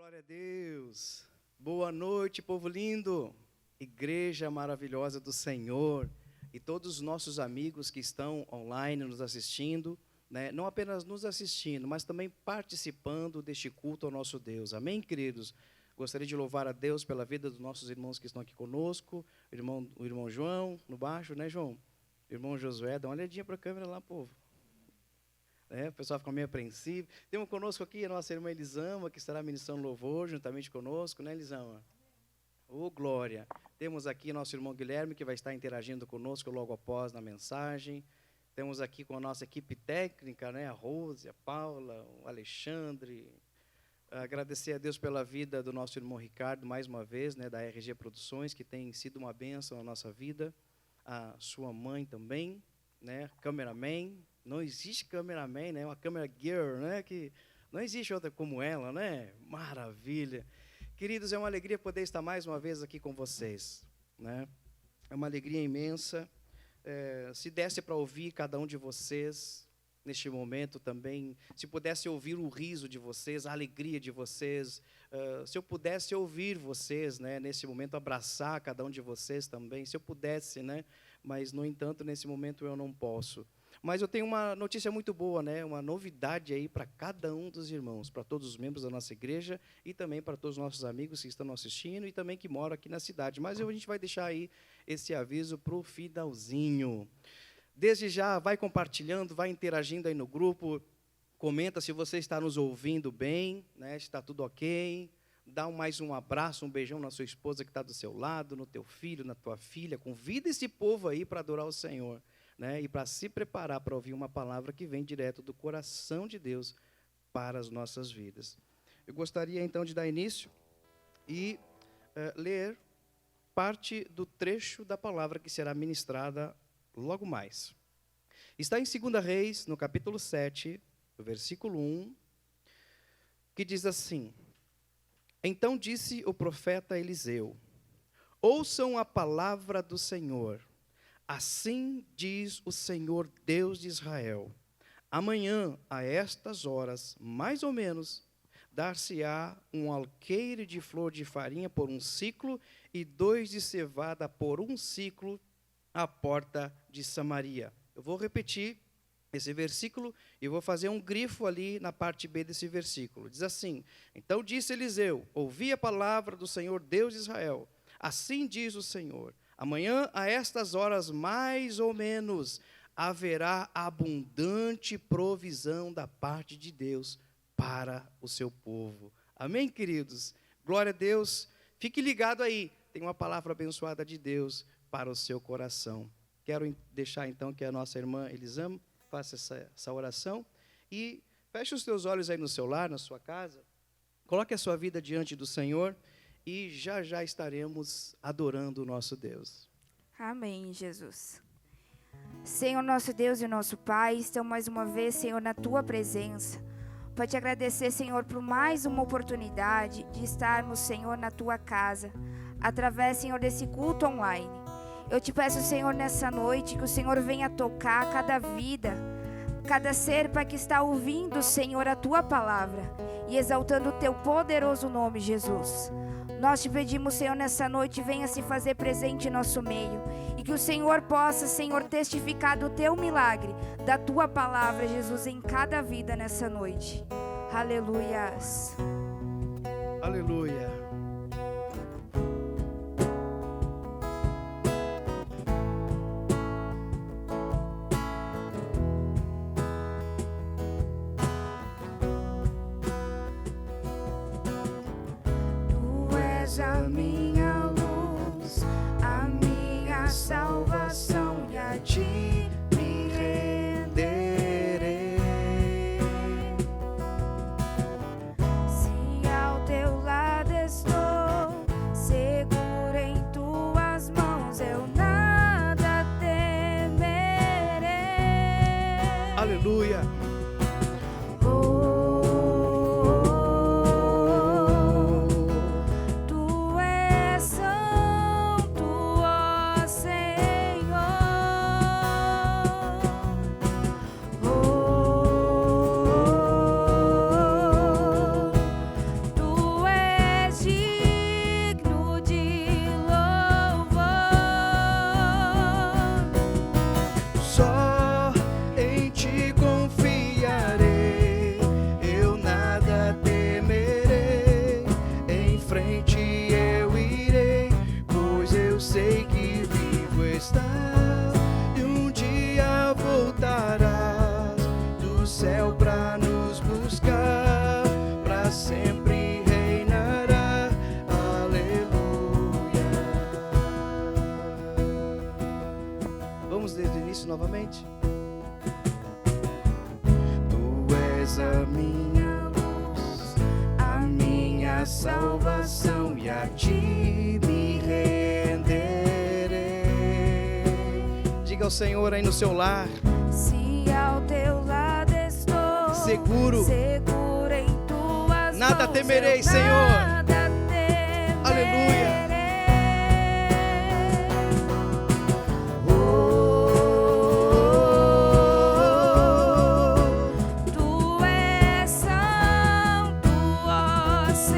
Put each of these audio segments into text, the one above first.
Glória a Deus. Boa noite, povo lindo. Igreja maravilhosa do Senhor e todos os nossos amigos que estão online nos assistindo, né? Não apenas nos assistindo, mas também participando deste culto ao nosso Deus. Amém, queridos? Gostaria de louvar a Deus pela vida dos nossos irmãos que estão aqui conosco. O irmão João, no baixo, né, João? O irmão Josué, dá uma olhadinha para a câmera lá, povo. O pessoal fica meio apreensivo. Temos conosco aqui a nossa irmã Elisama, que estará ministrando louvor juntamente conosco, né, Elisama? Ô, glória! Temos aqui nosso irmão Guilherme, que vai estar interagindo conosco logo após na mensagem. Temos aqui com a nossa equipe técnica, né, a Rose, a Paula, o Alexandre. Agradecer a Deus pela vida do nosso irmão Ricardo, mais uma vez, né, da RG Produções, que tem sido uma bênção na nossa vida. A sua mãe também, né, cameraman. Não existe cameraman, né? Uma câmera girl, né? Que não existe outra como ela, né? Maravilha. Queridos, é uma alegria poder estar mais uma vez aqui com vocês, né? É uma alegria imensa. Se desse para ouvir cada um de vocês neste momento também, se pudesse ouvir o riso de vocês, a alegria de vocês, se eu pudesse ouvir vocês, né? Nesse momento, abraçar cada um de vocês também, se eu pudesse, né? Mas, no entanto, nesse momento eu não posso. Mas eu tenho uma notícia muito boa, né? Uma novidade aí para cada um dos irmãos, para todos os membros da nossa igreja e também para todos os nossos amigos que estão assistindo e também que moram aqui na cidade. Mas a gente vai deixar aí esse aviso para o finalzinho. Desde já, vai compartilhando, vai interagindo aí no grupo, comenta se você está nos ouvindo bem, né? Se está tudo ok. Dá mais um abraço, um beijão na sua esposa que está do seu lado, no teu filho, na tua filha. Convida esse povo aí para adorar o Senhor. Né, e para se preparar para ouvir uma palavra que vem direto do coração de Deus para as nossas vidas. Eu gostaria, então, de dar início e ler parte do trecho da palavra que será ministrada logo mais. Está em 2 Reis, no capítulo 7, no versículo 1, que diz assim: Então disse o profeta Eliseu: Ouçam a palavra do Senhor. Assim diz o Senhor Deus de Israel: amanhã, a estas horas, mais ou menos, dar-se-á um alqueire de flor de farinha por 1 siclo e 2 de cevada por 1 siclo à porta de Samaria. Eu vou repetir esse versículo e vou fazer um grifo ali na parte B desse versículo. Diz assim: Então disse Eliseu: Ouvi a palavra do Senhor Deus de Israel. Assim diz o Senhor: amanhã, a estas horas, mais ou menos, haverá abundante provisão da parte de Deus para o seu povo. Amém, queridos? Glória a Deus. Fique ligado aí. Tem uma palavra abençoada de Deus para o seu coração. Quero deixar, então, que a nossa irmã Elisama faça essa oração. E feche os teus olhos aí no seu lar, na sua casa. Coloque a sua vida diante do Senhor. E já já estaremos adorando o nosso Deus. Amém, Jesus. Senhor, nosso Deus e nosso Pai, estamos mais uma vez, Senhor, na Tua presença. Para te agradecer, Senhor, por mais uma oportunidade de estarmos, Senhor, na Tua casa, através, Senhor, desse culto online. Eu te peço, Senhor, nessa noite, que o Senhor venha tocar cada vida, cada ser, Pai, que está ouvindo, Senhor, a Tua palavra e exaltando o Teu poderoso nome, Jesus. Nós te pedimos, Senhor, nessa noite, venha se fazer presente em nosso meio. E que o Senhor possa, Senhor, testificar do Teu milagre, da Tua palavra, Jesus, em cada vida nessa noite. Aleluias. Aleluia. A minha luz, a minha salvação, e a ti me renderei. Se ao teu lado estou, seguro em tuas mãos, eu nada temerei. Aleluia. Tu és santo, ó Senhor. sempre reinará. Aleluia. Vamos desde o início novamente. Tu és a minha luz, a minha salvação, e a ti me renderei. Diga ao Senhor aí no seu lar: Se ao teu lado estou, seguro, seguro em tuas nada mãos, temerei, eu Senhor. nada temerei. Aleluia. Tu és santo, ó Senhor.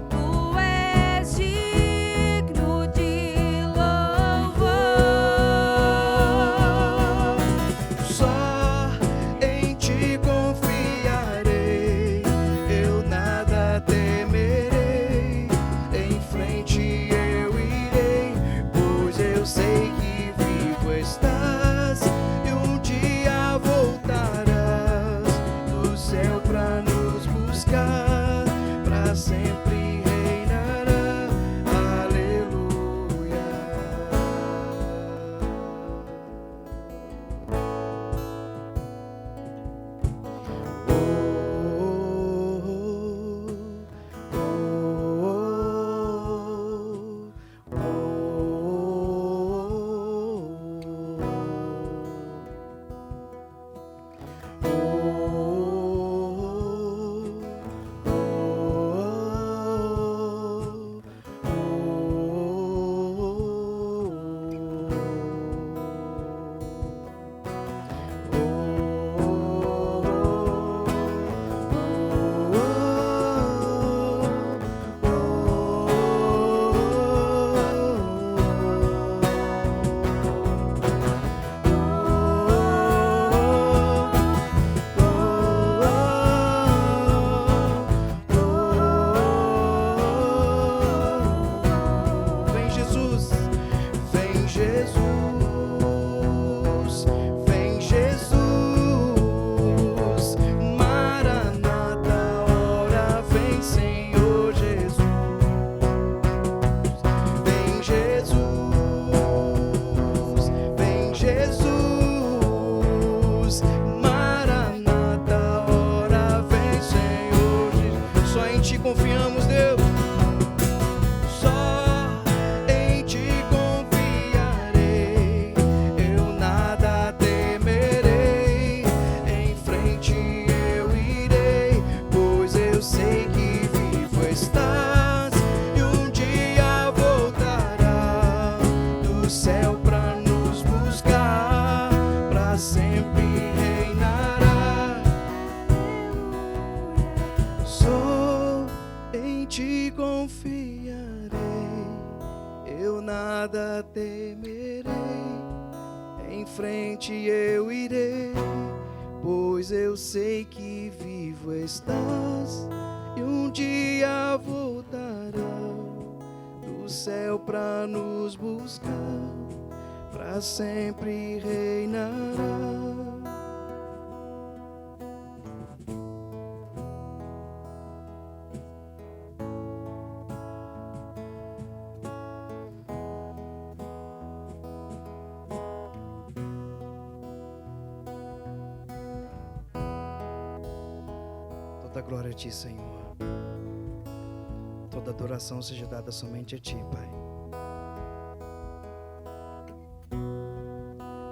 Tu és digno de louvor. Só em ti confiarei, eu nada temerei. Em frente eu irei, pois eu sei que vivo estás, e um dia voltarás do céu pra nos buscar, pra sempre reinará. Aleluia. Vem Jesus, vem Jesus, vem Jesus, Maranata, ora vem Senhor Jesus. Vem Jesus, vem Jesus, Maranata, ora vem Senhor Jesus. Só em ti confiamos, Deus. Só em ti confiarei, eu nada temerei. Em frente eu irei, pois eu sei que vivo estás, e um dia voltará do céu pra nos buscar, pra sempre reinará. Só em ti confiarei, eu nada temerei. Em frente eu irei, pois eu sei que vivo estás, e um dia voltarão do céu pra nos buscar, pra sempre reinará. Toda glória a ti, Senhor. Toda adoração seja dada somente a ti, Pai.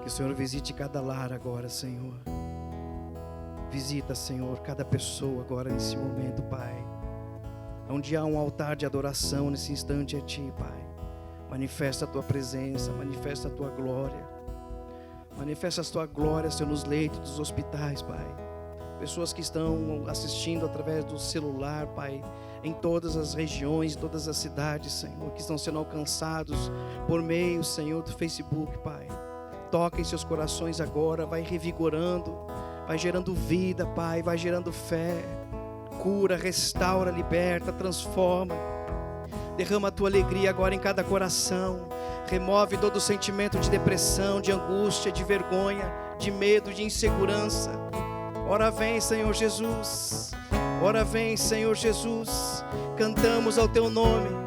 Que o Senhor visite cada lar agora, Senhor. Visita, Senhor, cada pessoa agora nesse momento, Pai. Onde há um altar de adoração nesse instante a ti, Pai. Manifesta a tua presença, manifesta a tua glória. Manifesta a tua glória, Senhor, nos leitos dos hospitais, Pai. Pessoas que estão assistindo através do celular, Pai, em todas as regiões, todas as cidades, Senhor, que estão sendo alcançados por meio, Senhor, do Facebook, Pai. Toca em seus corações agora, vai revigorando, vai gerando vida, Pai, vai gerando fé, cura, restaura, liberta, transforma. Derrama a tua alegria agora em cada coração. Remove todo o sentimento de depressão, de angústia, de vergonha, de medo, de insegurança. Ora vem, Senhor Jesus. Ora vem, Senhor Jesus. Cantamos ao teu nome.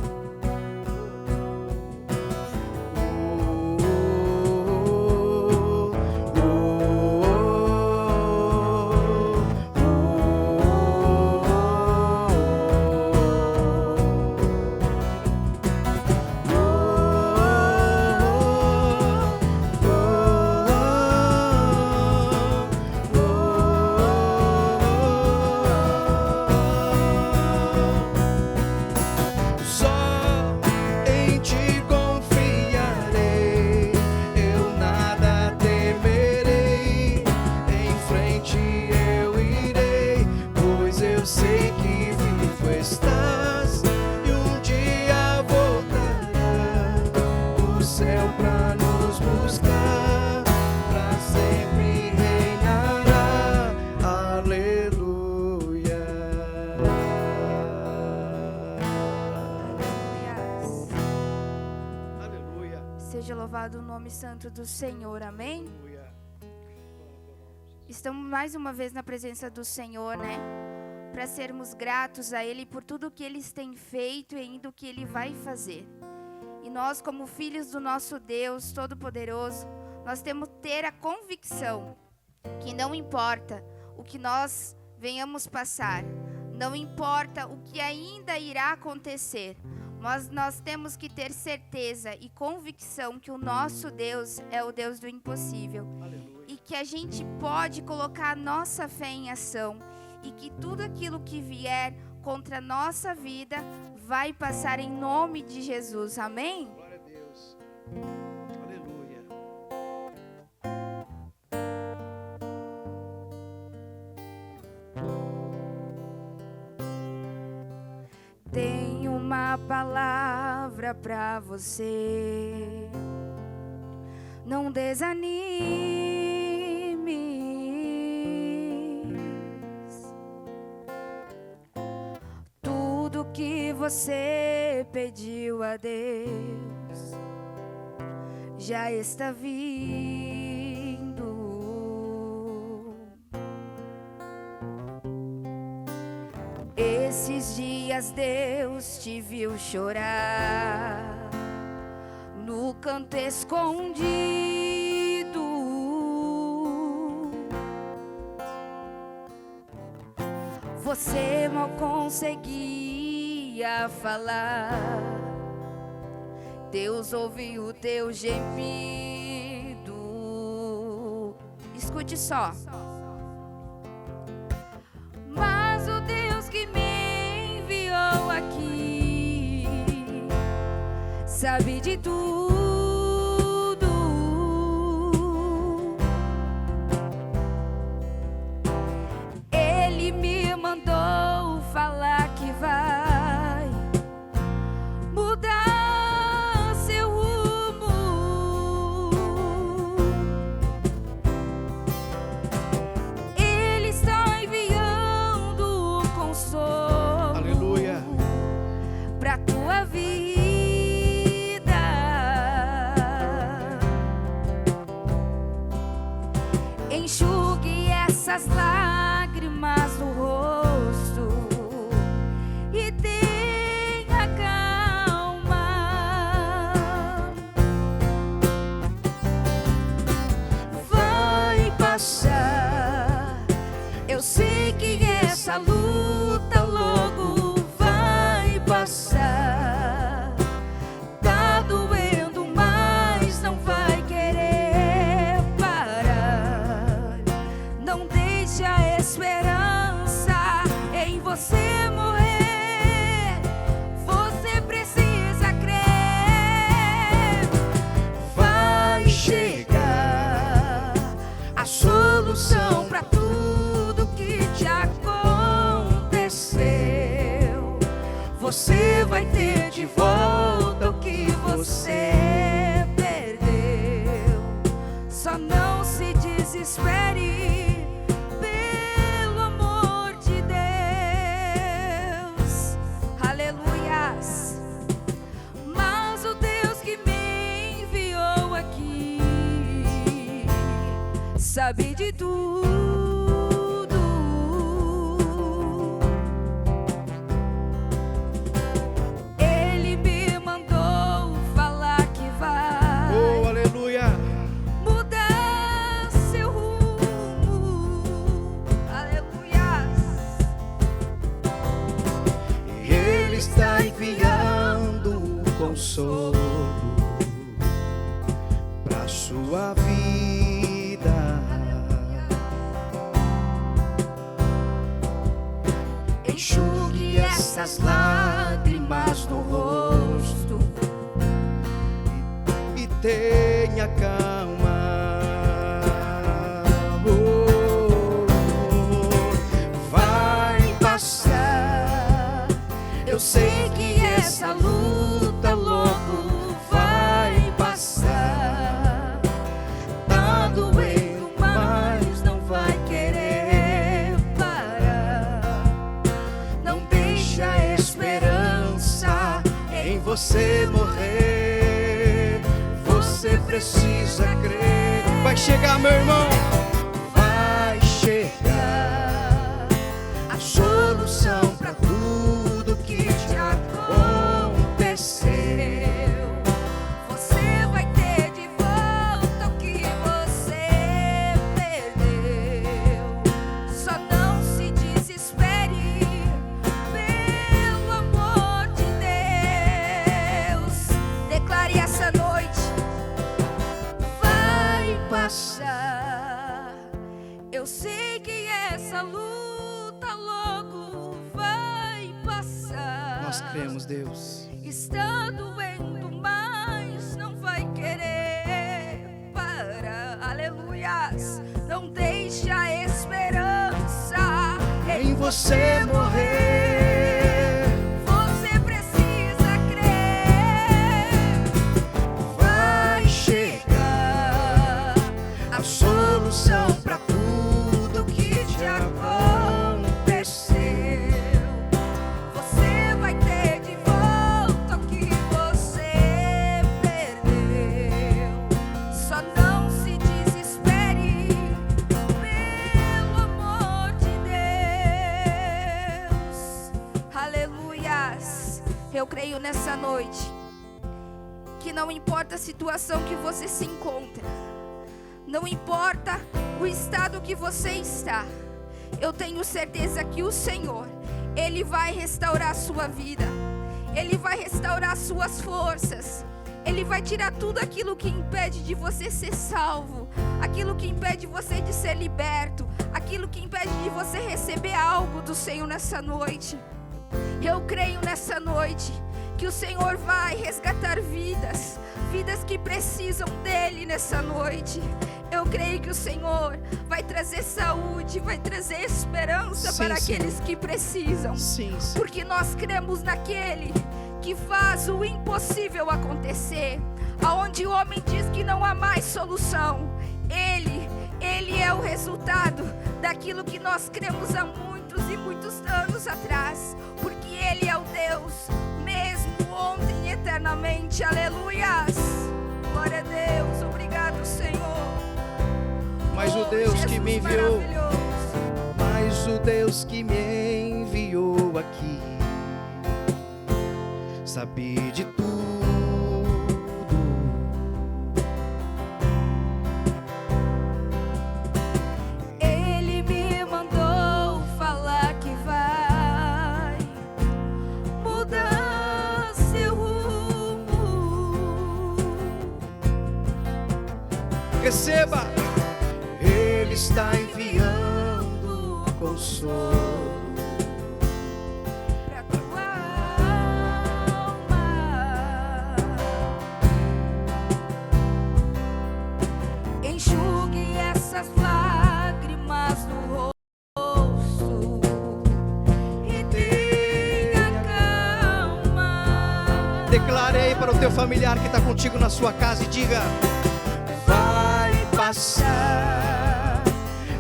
Seja louvado o nome santo do Senhor, amém? Estamos mais uma vez na presença do Senhor, né? Para sermos gratos a Ele por tudo que Ele tem feito e ainda o que Ele vai fazer. E nós, como filhos do nosso Deus Todo-Poderoso, nós temos que ter a convicção que não importa o que nós venhamos passar, não importa o que ainda irá acontecer, mas nós temos que ter certeza e convicção que o nosso Deus é o Deus do impossível. Aleluia. E que a gente pode colocar a nossa fé em ação e que tudo aquilo que vier contra a nossa vida vai passar em nome de Jesus, amém? Glória a Deus. Tenho uma palavra pra você. Não desanimes. Tudo que você pediu a Deus já está vindo. Esses dias Deus te viu chorar no canto escondido. Você mal conseguia falar, Deus ouviu o teu gemido. Escute só. Mas o Deus que me enviou aqui sabe de tudo. Ele me mandou falar que vai mudar seu rumo. Ele está enviando o consolo. Aleluia. Pra tua vida. Enxugue essas lágrimas do rosto e tenha calma. Vai passar. Eu sei que essa luta logo vai passar. Tá doendo, mas não vai querer parar. Não deixe a esperança em você morrer. Você precisa crer. Vai chegar a solução pra tudo que te aconteceu. Você vai ter de volta o que você perdeu. Só não se desespere, pelo amor de Deus. Aleluias. sabe de tudo. Ele me mandou falar que vai, oh, aleluia, mudar seu rumo, aleluia. Ele está enviando um consolo para sua vida. Enxugue essas lágrimas do rosto e tenha calma. Oh, vai passar. Eu sei que essa luta logo vai passar. Tá doendo, mas não vai querer parar. Não deixa a esperança em você morrer. Você precisa crer. Vai chegar, meu irmão. Vai chegar a solução para tudo que te aconteceu. Você vai ter de volta o que você perdeu. Só não se desespere, pelo amor de Deus. Declare essa noite: vai passar. Eu sei que essa luta logo vai passar. Nós cremos, Deus. Está doendo, mas não vai querer parar. Aleluias. Não deixe a esperança Em você morrer. Você precisa crer. Vai chegar a solução para tudo que te aconteceu. Você vai ter de volta o que você perdeu. Só não se desespere, pelo amor de Deus. Aleluias. Eu creio nessa noite que não importa a situação que você se encontra, não importa o estado que você está, eu tenho certeza que o Senhor, Ele vai restaurar a sua vida, Ele vai restaurar suas forças, Ele vai tirar tudo aquilo que impede de você ser salvo, aquilo que impede você de ser liberto, aquilo que impede de você receber algo do Senhor nessa noite. Eu creio nessa noite que o Senhor vai resgatar vidas, vidas que precisam dEle nessa noite. Eu creio que o Senhor vai trazer saúde, vai trazer esperança para aqueles que precisam. Sim, sim. Porque nós cremos naquele que faz o impossível acontecer. Aonde o homem diz que não há mais solução, Ele é o resultado daquilo que nós cremos há muitos e muitos anos atrás. Porque Ele é o Deus mesmo ontem e eternamente. Aleluias. Glória a Deus. Obrigado, Senhor. Mas o Deus Jesus que me enviou, maravilhoso. mas o Deus que me enviou aqui sabe de tudo. Ele me mandou falar que vai mudar seu rumo. Receba. Ele está enviando consolo Pra tua alma. Enxugue essas lágrimas no rosto e tenha calma. Declarei para o teu familiar que está contigo na sua casa e diga: vai passar.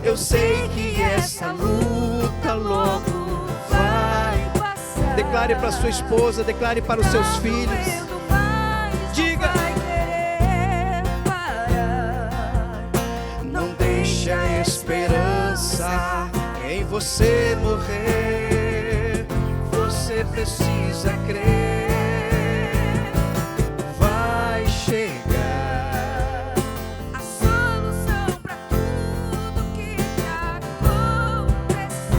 Eu sei que essa luta logo vai passar. Declare para sua esposa, declare para os seus filhos. Diga: não deixe você morrer, você precisa crer. Vai chegar a solução para tudo que te aconteceu.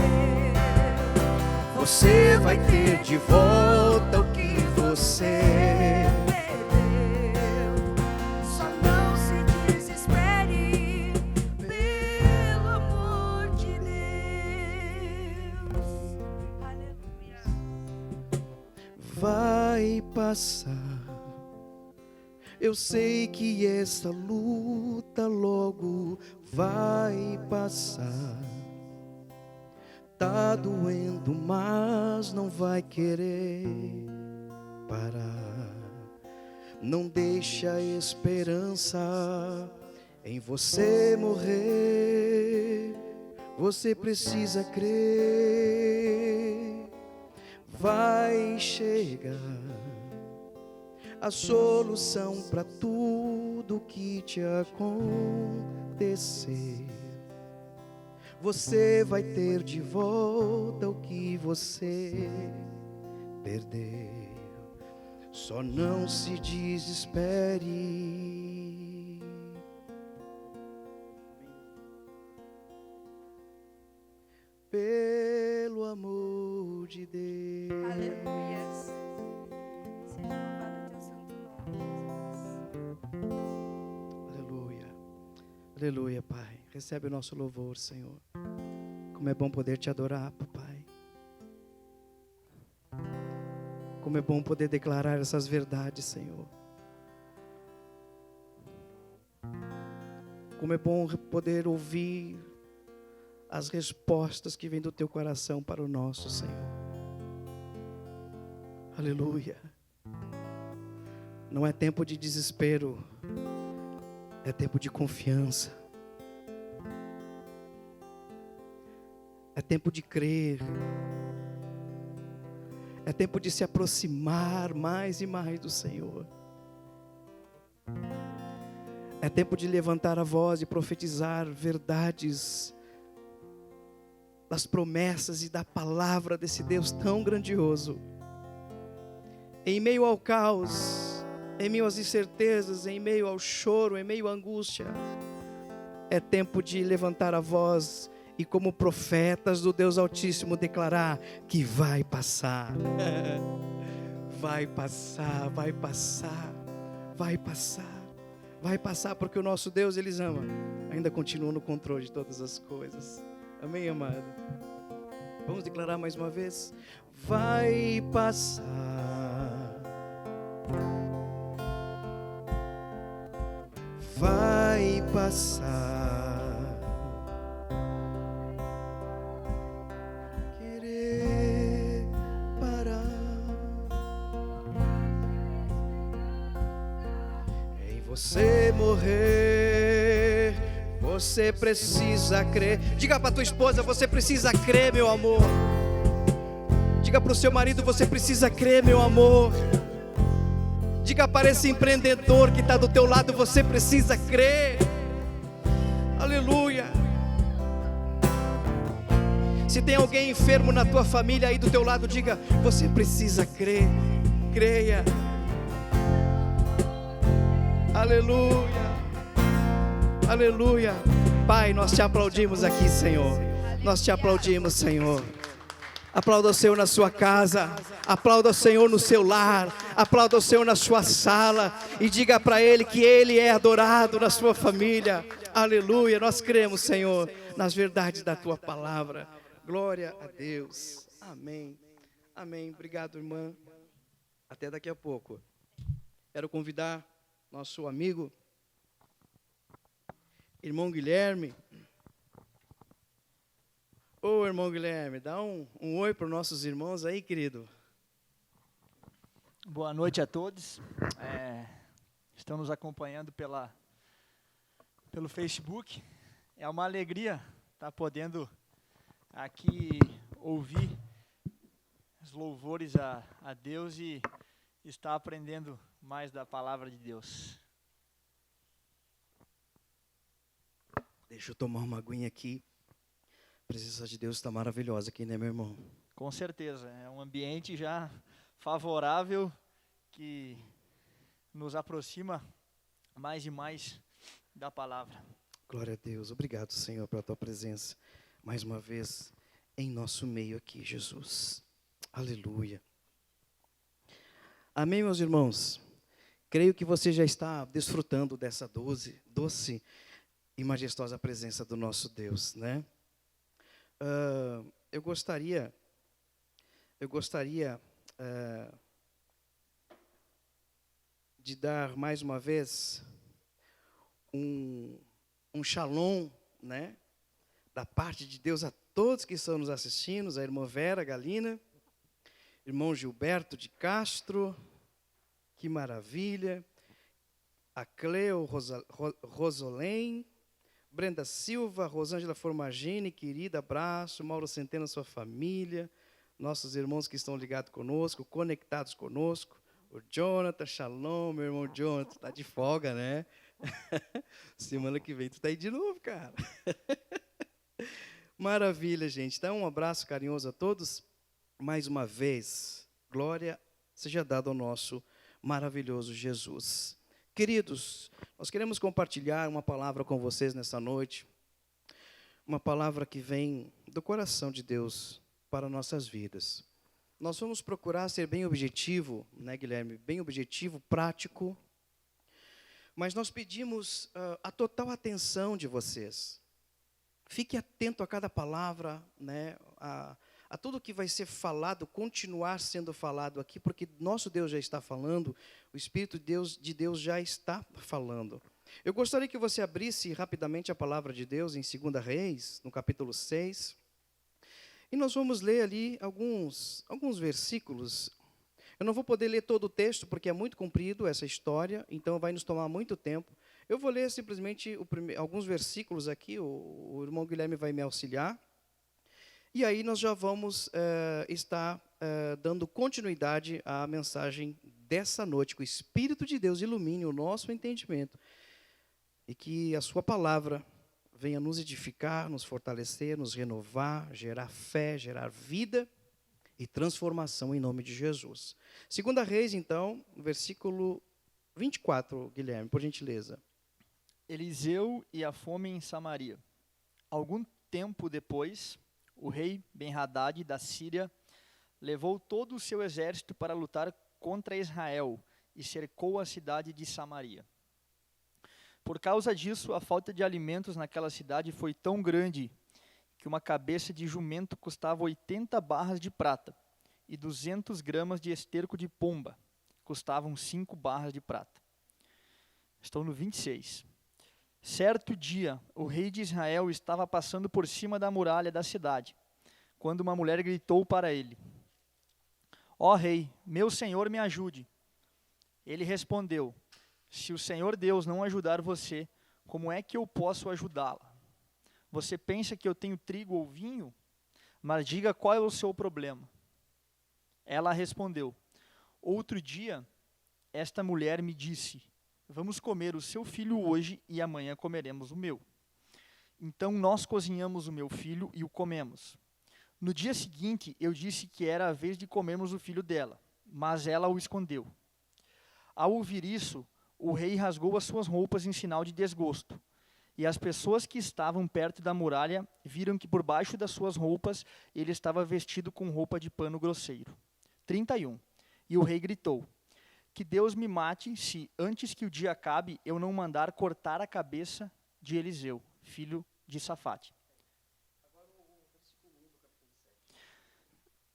você vai ter de volta o que você perdeu. Só não se desespere, pelo amor de Deus. Aleluia. vai passar. Eu sei que essa luta logo vai passar. Tá doendo, mas não vai querer parar. Não deixa a esperança em você morrer. Você precisa crer. Vai chegar a solução para tudo que te acontecer. Você vai ter de volta o que você perdeu. Só não se desespere. Pelo amor de Deus. Aleluia. Seja louvado teu santo nome, Jesus. Aleluia. Aleluia, Pai. Recebe o nosso louvor, Senhor. Como é bom poder te adorar, Pai. Como é bom poder declarar essas verdades, Senhor. Como é bom poder ouvir as respostas que vêm do teu coração para o nosso, Senhor. Aleluia. Não é tempo de desespero, é tempo de confiança. É tempo de crer. É tempo de se aproximar mais e mais do Senhor. É tempo de levantar a voz e profetizar verdades das promessas e da palavra desse Deus tão grandioso. Em meio ao caos, em meio às incertezas, em meio ao choro, em meio à angústia, é tempo de levantar a voz e, como profetas do Deus Altíssimo, declarar que vai passar. Vai passar, vai passar, vai passar. Vai passar, porque o nosso Deus, Ele ama, ainda continua no controle de todas as coisas. Amém, amado? Vamos declarar mais uma vez? Vai passar. Vai passar. Querer parar em você morrer. Você precisa crer. Diga para tua esposa: você precisa crer, meu amor. Diga para o seu marido: você precisa crer, meu amor. Diga para esse empreendedor que está do teu lado: você precisa crer. Aleluia. Se tem alguém enfermo na tua família aí do teu lado, diga: você precisa crer. Creia. Aleluia. Aleluia. Pai, nós te aplaudimos aqui, Senhor. Nós te aplaudimos, Senhor. Aplauda o Senhor na sua casa. Aplauda o Senhor no seu lar. Aplauda o Senhor na sua sala. E diga para Ele que Ele é adorado na sua família. Aleluia. Nós cremos, Senhor, nas verdades da tua palavra. Glória a Deus. Amém. Amém. Obrigado, irmã. Até daqui a pouco. Quero convidar nosso amigo, irmão Guilherme. Ô, irmão Guilherme, dá um oi para os nossos irmãos aí, querido. Boa noite a todos. Estão nos acompanhando pelo Facebook. É uma alegria estar podendo aqui ouvir os louvores a Deus e estar aprendendo mais da palavra de Deus. Deixa eu tomar uma aguinha aqui. A presença de Deus está maravilhosa aqui, né, meu irmão? Com certeza, é um ambiente já favorável que nos aproxima mais e mais da palavra. Glória a Deus. Obrigado, Senhor, pela tua presença mais uma vez em nosso meio aqui, Jesus. Aleluia. Amém, meus irmãos? Creio que você já está desfrutando dessa doce e majestosa presença do nosso Deus, né? Eu gostaria de dar mais uma vez um shalom, né, da parte de Deus a todos que estão nos assistindo, a irmã Vera Galina, irmão Gilberto de Castro, que maravilha, a Cleo Rosolém, Brenda Silva, Rosângela Formagini, querida, abraço, Mauro Centeno, sua família, nossos irmãos que estão ligados conosco, conectados conosco, o Jonathan, shalom, meu irmão Jonathan, está de folga, né? Semana que vem tu tá aí de novo, cara. Maravilha, gente. Então, um abraço carinhoso a todos. Mais uma vez, glória seja dada ao nosso maravilhoso Jesus. Queridos, nós queremos compartilhar uma palavra com vocês nessa noite. Uma palavra que vem do coração de Deus para nossas vidas. Nós vamos procurar ser bem objetivo, né, Guilherme? Bem objetivo, prático. Mas nós pedimos a total atenção de vocês. Fique atento a cada palavra, né, a tudo que vai ser falado, continuar sendo falado aqui, porque nosso Deus já está falando, o Espírito de Deus já está falando. Eu gostaria que você abrisse rapidamente a palavra de Deus em 2 Reis, no capítulo 6. E nós vamos ler ali alguns versículos. Eu não vou poder ler todo o texto, porque é muito comprido essa história, então vai nos tomar muito tempo. Eu vou ler simplesmente alguns versículos aqui, o irmão Guilherme vai me auxiliar. E aí nós já vamos estar dando continuidade à mensagem dessa noite, que o Espírito de Deus ilumine o nosso entendimento e que a sua palavra venha nos edificar, nos fortalecer, nos renovar, gerar fé, gerar vida e transformação em nome de Jesus. 2 Reis, então, versículo 24, Guilherme, por gentileza. Eliseu e a fome em Samaria. Algum tempo depois, o rei Ben-Hadad da Síria levou todo o seu exército para lutar contra Israel e cercou a cidade de Samaria. Por causa disso, a falta de alimentos naquela cidade foi tão grande que uma cabeça de jumento custava 80 barras de prata e 200 gramas de esterco de pomba custavam 5 barras de prata. Estou no 26. Certo dia, o rei de Israel estava passando por cima da muralha da cidade, quando uma mulher gritou para ele: "Ó rei, meu senhor, me ajude." Ele respondeu: "Se o Senhor Deus não ajudar você, como é que eu posso ajudá-la? Você pensa que eu tenho trigo ou vinho? Mas diga qual é o seu problema." Ela respondeu: "Outro dia, esta mulher me disse: 'Vamos comer o seu filho hoje e amanhã comeremos o meu.' Então nós cozinhamos o meu filho e o comemos. No dia seguinte, eu disse que era a vez de comermos o filho dela, mas ela o escondeu." Ao ouvir isso, o rei rasgou as suas roupas em sinal de desgosto. E as pessoas que estavam perto da muralha viram que por baixo das suas roupas ele estava vestido com roupa de pano grosseiro. 31. E o rei gritou: "Que Deus me mate se, antes que o dia acabe, eu não mandar cortar a cabeça de Eliseu, filho de Safate."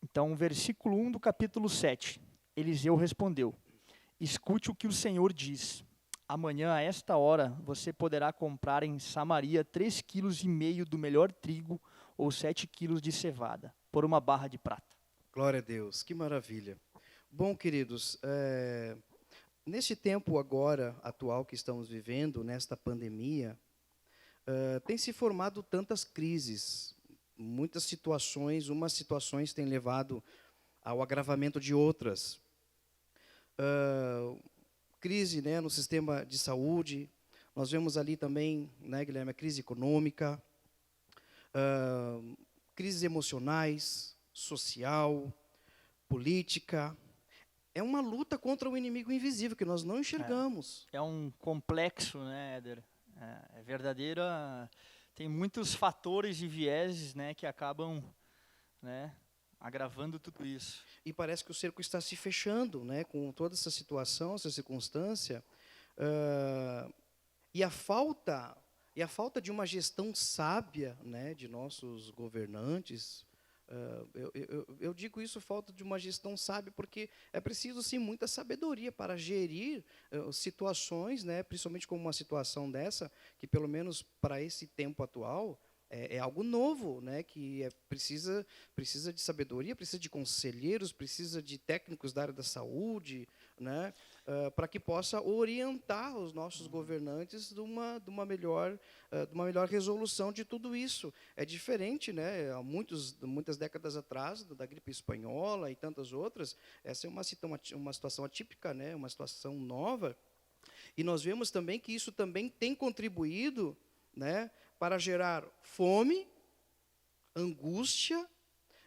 Então, versículo 1 do capítulo 7. Eliseu respondeu: "Escute o que o Senhor diz. Amanhã, a esta hora, você poderá comprar em Samaria 3,5 quilos do melhor trigo ou 7 quilos de cevada, por 1 barra de prata." Glória a Deus, que maravilha. Bom, queridos, neste tempo agora, atual que estamos vivendo, nesta pandemia, tem se formado tantas crises, muitas situações, umas situações têm levado ao agravamento de outras. Crise, né, no sistema de saúde, nós vemos ali também, né, Guilherme, a crise econômica, crises emocionais, social, política. É uma luta contra o inimigo invisível que nós não enxergamos. É um complexo, né, Éder? É verdadeira. Tem muitos fatores e vieses, né, que acabam, né, agravando tudo isso. E parece que o cerco está se fechando, né, com toda essa situação, essa circunstância. E a falta de uma gestão sábia, né, de nossos governantes. Eu digo isso, falta de uma gestão sábia, porque é preciso, sim, muita sabedoria para gerir situações, né, principalmente como uma situação dessa, que pelo menos para esse tempo atual, é algo novo, né, que precisa de sabedoria, precisa de conselheiros, precisa de técnicos da área da saúde, né, para que possa orientar os nossos governantes de uma melhor resolução de tudo isso. É diferente, né, há muitas décadas atrás, da gripe espanhola e tantas outras. Essa é uma situação atípica, né, uma situação nova. E nós vemos também que isso também tem contribuído, né, para gerar fome, angústia,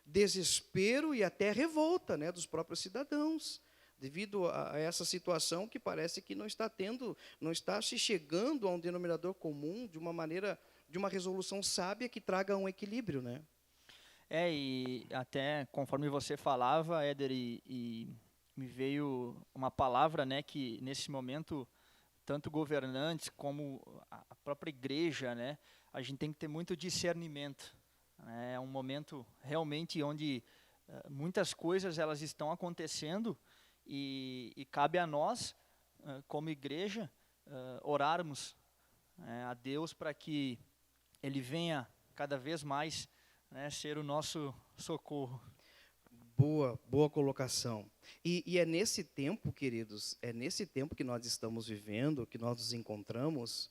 desespero e até revolta, né, dos próprios cidadãos, devido a essa situação que parece que não está se chegando a um denominador comum de uma resolução sábia que traga um equilíbrio, né? E até conforme você falava, Éder, e me veio uma palavra, né, que nesse momento tanto governantes como a própria igreja, né, a gente tem que ter muito discernimento. É um momento realmente onde muitas coisas elas estão acontecendo e cabe a nós, como igreja, orarmos a Deus para que Ele venha cada vez mais, né, ser o nosso socorro. Boa colocação. E é nesse tempo, queridos, é nesse tempo que nós estamos vivendo, que nós nos encontramos,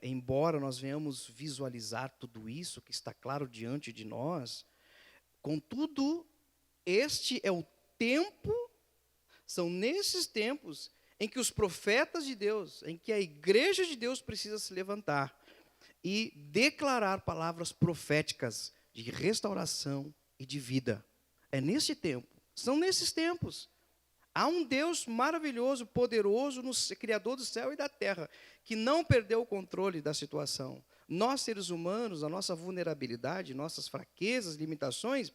embora nós venhamos visualizar tudo isso que está claro diante de nós, contudo, este é o tempo, são nesses tempos em que os profetas de Deus, em que a igreja de Deus precisa se levantar e declarar palavras proféticas de restauração e de vida. É nesse tempo, são nesses tempos. Há um Deus maravilhoso, poderoso, Criador do céu e da terra, que não perdeu o controle da situação. Nós, seres humanos, a nossa vulnerabilidade, nossas fraquezas, limitações,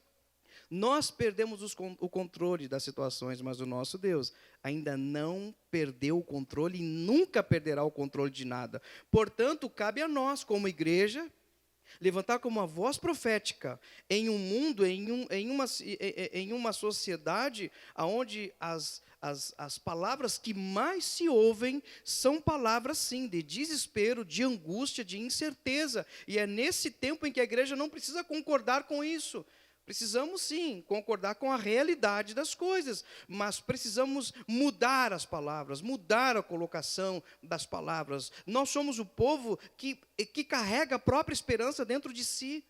nós perdemos o controle das situações, mas o nosso Deus ainda não perdeu o controle e nunca perderá o controle de nada. Portanto, cabe a nós, como igreja, levantar como uma voz profética em um mundo, em uma sociedade onde as palavras que mais se ouvem são palavras, sim, de desespero, de angústia, de incerteza. E é nesse tempo em que a igreja não precisa concordar com isso. Precisamos, sim, concordar com a realidade das coisas, mas precisamos mudar as palavras, mudar a colocação das palavras. Nós somos o povo que carrega a própria esperança dentro de si,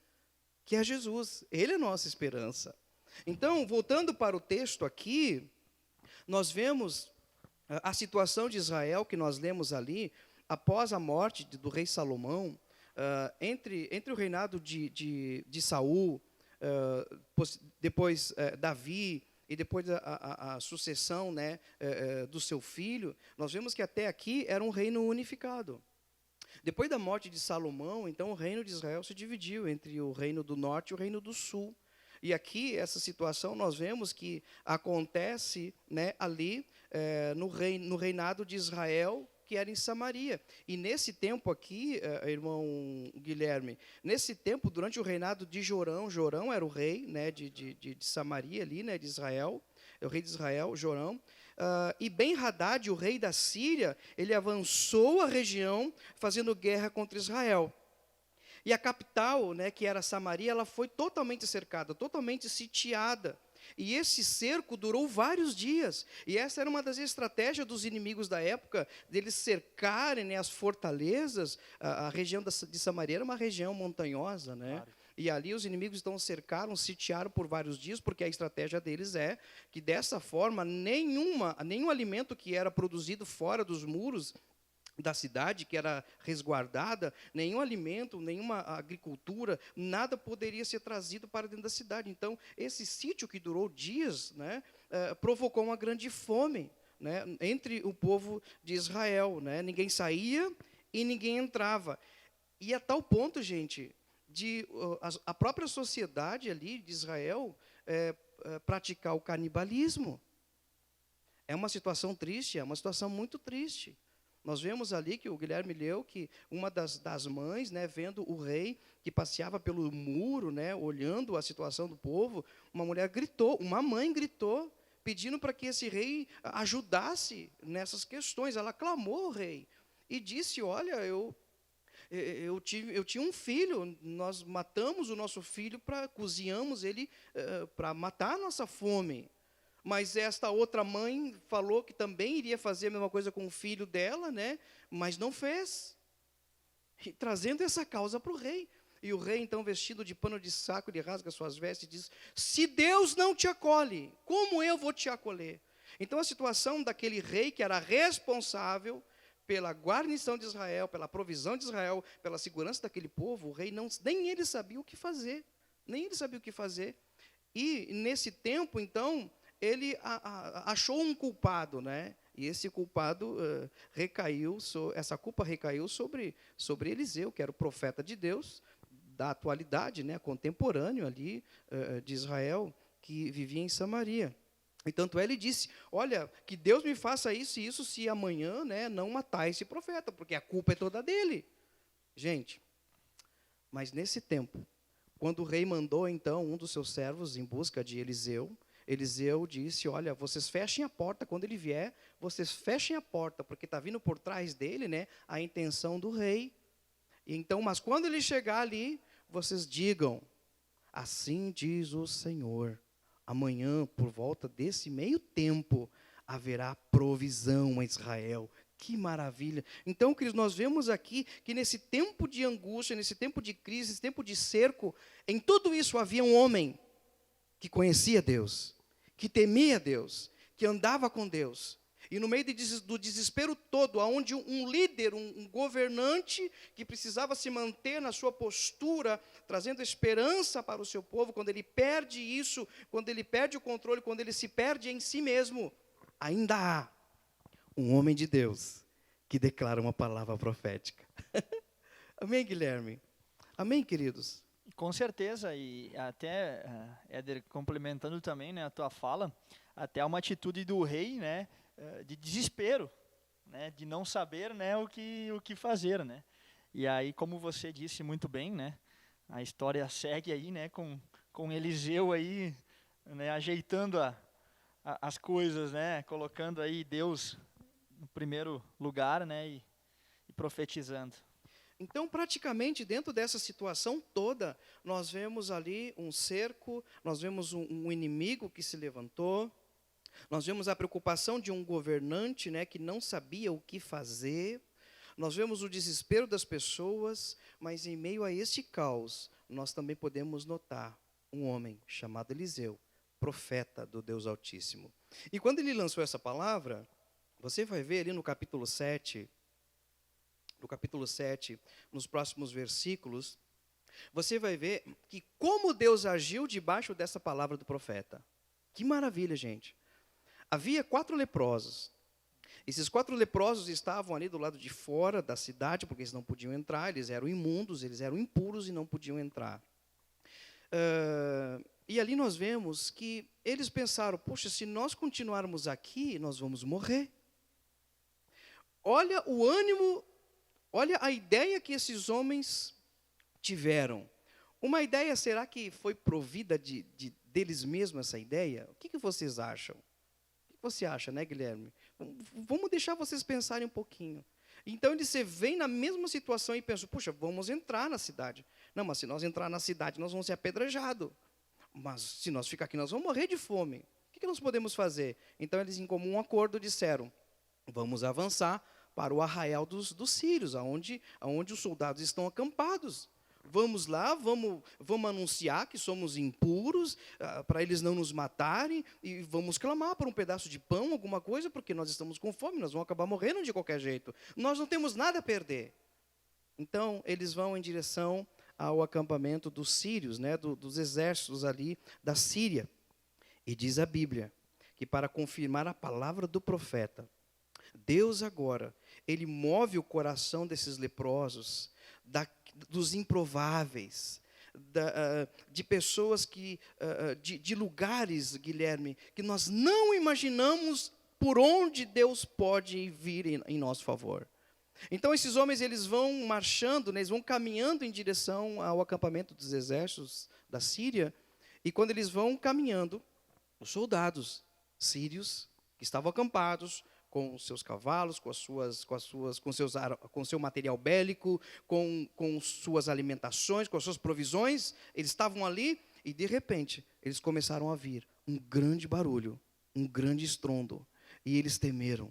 que é Jesus. Ele é a nossa esperança. Então, voltando para o texto aqui, nós vemos a situação de Israel, que nós lemos ali, após a morte do rei Salomão, entre o reinado de Saul, depois Davi e depois a sucessão, né, do seu filho, nós vemos que até aqui era um reino unificado. Depois da morte de Salomão, então o reino de Israel se dividiu entre o reino do norte e o reino do sul. E aqui, essa situação, nós vemos que acontece, né, ali no reinado de Israel, que era em Samaria. E nesse tempo aqui, irmão Guilherme, nesse tempo, durante o reinado de Jorão era o rei, né, de Samaria ali, né, de Israel, é o rei de Israel, Jorão. E Ben-Hadad, o rei da Síria, ele avançou a região fazendo guerra contra Israel. E a capital, né, que era Samaria, ela foi totalmente cercada, totalmente sitiada. E esse cerco durou vários dias. E essa era uma das estratégias dos inimigos da época, deles cercarem, né, as fortalezas. A região de Samaria era uma região montanhosa, né? Claro. E ali os inimigos então cercaram, sitiaram por vários dias, porque a estratégia deles é que dessa forma nenhum alimento que era produzido fora dos muros da cidade, que era resguardada, nenhum alimento, nenhuma agricultura, nada poderia ser trazido para dentro da cidade. Então, esse sítio que durou dias, né, provocou uma grande fome, né, entre o povo de Israel. Né? Ninguém saía e ninguém entrava. E a tal ponto, gente, de a própria sociedade ali de Israel praticar o canibalismo. É uma situação triste, é uma situação muito triste. Nós vemos ali que o Guilherme leu que uma das mães, né, vendo o rei que passeava pelo muro, né, olhando a situação do povo, uma mulher gritou, uma mãe gritou, pedindo para que esse rei ajudasse nessas questões. Ela clamou ao rei e disse: olha, eu tinha um filho, nós matamos o nosso filho, cozinhamos ele para matar a nossa fome. Mas esta outra mãe falou que também iria fazer a mesma coisa com o filho dela, né? Mas não fez. E trazendo essa causa para o rei. E o rei, então, vestido de pano de saco, ele rasga suas vestes e diz: se Deus não te acolhe, como eu vou te acolher? Então, a situação daquele rei que era responsável pela guarnição de Israel, pela provisão de Israel, pela segurança daquele povo, o rei nem ele sabia o que fazer. Nem ele sabia o que fazer. E, nesse tempo, então, ele achou um culpado, né? E esse culpado essa culpa recaiu sobre Eliseu, que era o profeta de Deus, da atualidade, né? Contemporâneo ali de Israel, que vivia em Samaria. E tanto ele disse: olha, que Deus me faça isso e isso, se amanhã, né, não matar esse profeta, porque a culpa é toda dele. Gente, mas nesse tempo, quando o rei mandou, então, um dos seus servos em busca de Eliseu, Eliseu disse: olha, vocês fechem a porta, quando ele vier, vocês fechem a porta, porque está vindo por trás dele, né, a intenção do rei. Então, mas quando ele chegar ali, vocês digam: assim diz o Senhor, amanhã, por volta desse meio tempo, haverá provisão a Israel. Que maravilha! Então, queridos, nós vemos aqui que nesse tempo de angústia, nesse tempo de crise, nesse tempo de cerco, em tudo isso havia um homem que conhecia Deus, que temia Deus, que andava com Deus. E no meio do desespero todo, onde um líder, um governante, que precisava se manter na sua postura, trazendo esperança para o seu povo, quando ele perde isso, quando ele perde o controle, quando ele se perde em si mesmo, ainda há um homem de Deus que declara uma palavra profética. Amém, Guilherme? Amém, queridos? Com certeza, e até, Éder, complementando também, né, a tua fala, até uma atitude do rei, né, de desespero, né, de não saber, né, o que fazer, né. E aí, como você disse muito bem, né, a história segue aí, né, com Eliseu aí, né, ajeitando as coisas, né, colocando aí Deus no primeiro lugar, né, e profetizando. Então, praticamente, dentro dessa situação toda, nós vemos ali um cerco, nós vemos um inimigo que se levantou, nós vemos a preocupação de um governante, né, que não sabia o que fazer, nós vemos o desespero das pessoas, mas em meio a este caos, nós também podemos notar um homem chamado Eliseu, profeta do Deus Altíssimo. E quando ele lançou essa palavra, você vai ver ali no capítulo 7, nos próximos versículos, você vai ver que como Deus agiu debaixo dessa palavra do profeta. Que maravilha, gente. Havia 4 leprosos. Esses 4 leprosos estavam ali do lado de fora da cidade, porque eles não podiam entrar, eles eram imundos, eles eram impuros e não podiam entrar. E ali nós vemos que eles pensaram: poxa, se nós continuarmos aqui, nós vamos morrer. Olha o ânimo, olha a ideia que esses homens tiveram. Uma ideia, será que foi provida deles mesmos essa ideia? O que vocês acham? O que você acha, né, Guilherme? Vamos deixar vocês pensarem um pouquinho. Então, eles vêm na mesma situação e pensam: puxa, vamos entrar na cidade. Não, mas se nós entrar na cidade, nós vamos ser apedrejados. Mas se nós ficar aqui, nós vamos morrer de fome. O que nós podemos fazer? Então, eles, em comum acordo, disseram: vamos avançar para o arraial dos sírios, aonde os soldados estão acampados. vamos lá, vamos anunciar que somos impuros, para eles não nos matarem, e vamos clamar por um pedaço de pão, alguma coisa, porque nós estamos com fome, nós vamos acabar morrendo de qualquer jeito. Nós não temos nada a perder. Então, eles vão em direção ao acampamento dos sírios, né, dos exércitos ali da Síria. E diz a Bíblia que, para confirmar a palavra do profeta, Deus agora, ele move o coração desses leprosos, dos improváveis, de pessoas de lugares, Guilherme, que nós não imaginamos por onde Deus pode vir em nosso favor. Então, esses homens, eles vão marchando, né, eles vão caminhando em direção ao acampamento dos exércitos da Síria, e quando eles vão caminhando, os soldados sírios, que estavam acampados, com seus cavalos, com seu material bélico, com suas alimentações, com as suas provisões, eles estavam ali, e de repente, eles começaram a ouvir um grande barulho, um grande estrondo, e eles temeram.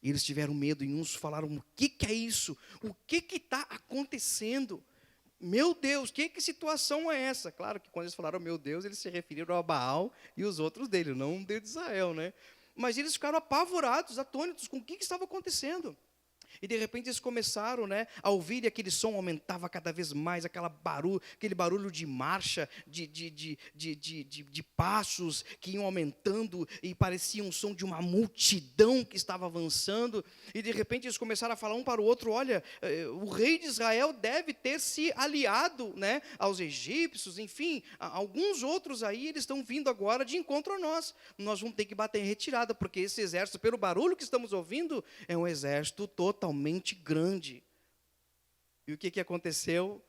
E eles tiveram medo, e uns falaram: o que é isso? O que está acontecendo? Meu Deus, que situação é essa? Claro que quando eles falaram meu Deus, eles se referiram a Baal e os outros dele, não o Deus de Israel, né? Mas eles ficaram apavorados, atônitos com o que estava acontecendo. E de repente eles começaram, né, a ouvir, e aquele som aumentava cada vez mais, aquele barulho de marcha, de passos que iam aumentando, e parecia um som de uma multidão que estava avançando. E de repente eles começaram a falar um para o outro: olha, o rei de Israel deve ter se aliado, né, aos egípcios, enfim, alguns outros aí, eles estão vindo agora de encontro a nós. Nós vamos ter que bater em retirada, porque esse exército, pelo barulho que estamos ouvindo, é um exército totalmente grande. E o que aconteceu?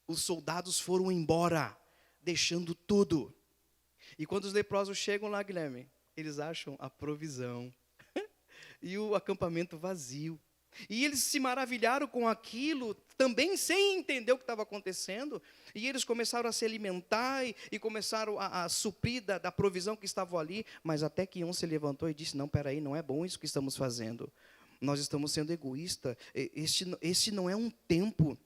Os soldados foram embora, deixando tudo. E quando os leprosos chegam lá, Guilherme, eles acham a provisão e o acampamento vazio. E eles se maravilharam com aquilo, também sem entender o que estava acontecendo. E eles começaram a se alimentar e começaram a suprir da provisão que estava ali. Mas até que um se levantou e disse: não, peraí, não é bom isso que estamos fazendo. Nós estamos sendo egoístas. Este não é um tempo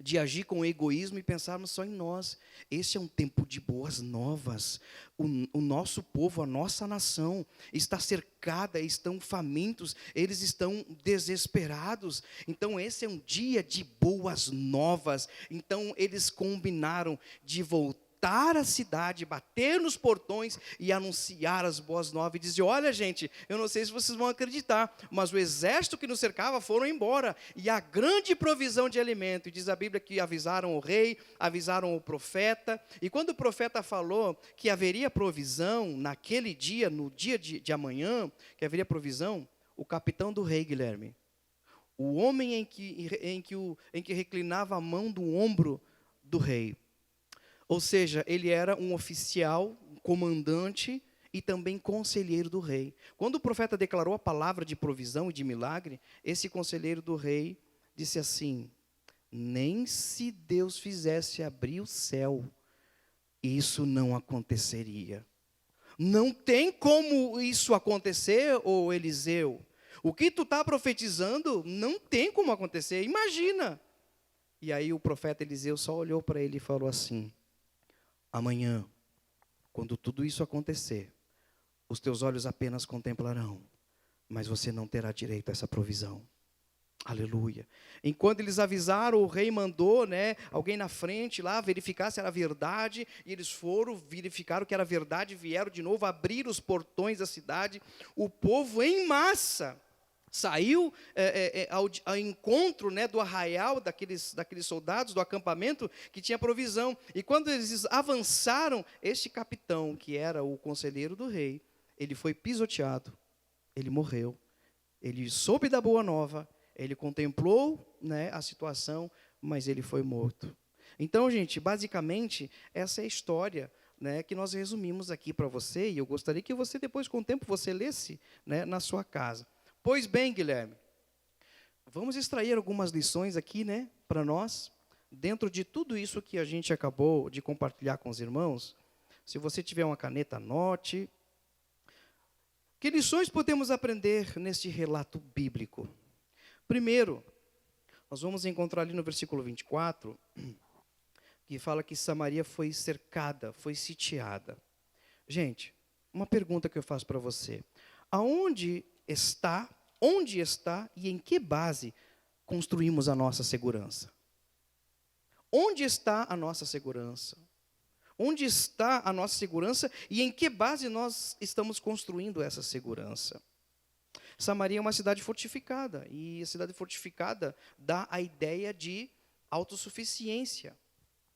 de agir com egoísmo e pensarmos só em nós. Este é um tempo de boas novas. O nosso povo, a nossa nação, está cercada, estão famintos, eles estão desesperados. Então, esse é um dia de boas novas. Então, eles combinaram de voltar à cidade, bater nos portões e anunciar as boas novas, e dizer: olha, gente, eu não sei se vocês vão acreditar, mas o exército que nos cercava foram embora, e a grande provisão de alimento. E diz a Bíblia que avisaram o rei, avisaram o profeta, e quando o profeta falou que haveria provisão naquele dia, no dia de amanhã, que haveria provisão, o capitão do rei, Guilherme, o homem em que reclinava a mão do ombro do rei, ou seja, ele era um oficial, um comandante e também conselheiro do rei. Quando o profeta declarou a palavra de provisão e de milagre, esse conselheiro do rei disse assim: nem se Deus fizesse abrir o céu, isso não aconteceria. Não tem como isso acontecer, ô Eliseu. O que tu está profetizando não tem como acontecer, imagina. E aí o profeta Eliseu só olhou para ele e falou assim: amanhã, quando tudo isso acontecer, os teus olhos apenas contemplarão, mas você não terá direito a essa provisão. Aleluia. Enquanto eles avisaram, o rei mandou, né, alguém na frente lá verificar se era verdade, e eles foram, verificaram que era verdade, vieram de novo, abriram os portões da cidade. O povo em massa saiu ao encontro, né, do arraial daqueles soldados, do acampamento que tinha provisão. E quando eles avançaram, este capitão, que era o conselheiro do rei, ele foi pisoteado, ele morreu. Ele soube da boa nova, ele contemplou, né, a situação, mas ele foi morto. Então, gente, basicamente, essa é a história, né, que nós resumimos aqui para você, e eu gostaria que você, depois, com o tempo, você lesse, né, na sua casa. Pois bem, Guilherme, vamos extrair algumas lições aqui, né, para nós, dentro de tudo isso que a gente acabou de compartilhar com os irmãos. Se você tiver uma caneta, anote. Que lições podemos aprender neste relato bíblico? Primeiro, nós vamos encontrar ali no versículo 24, que fala que Samaria foi cercada, foi sitiada. Gente, uma pergunta que eu faço para você. Onde está e em que base construímos a nossa segurança? Onde está a nossa segurança? Onde está a nossa segurança e em que base nós estamos construindo essa segurança? Samaria é uma cidade fortificada, e a cidade fortificada dá a ideia de autossuficiência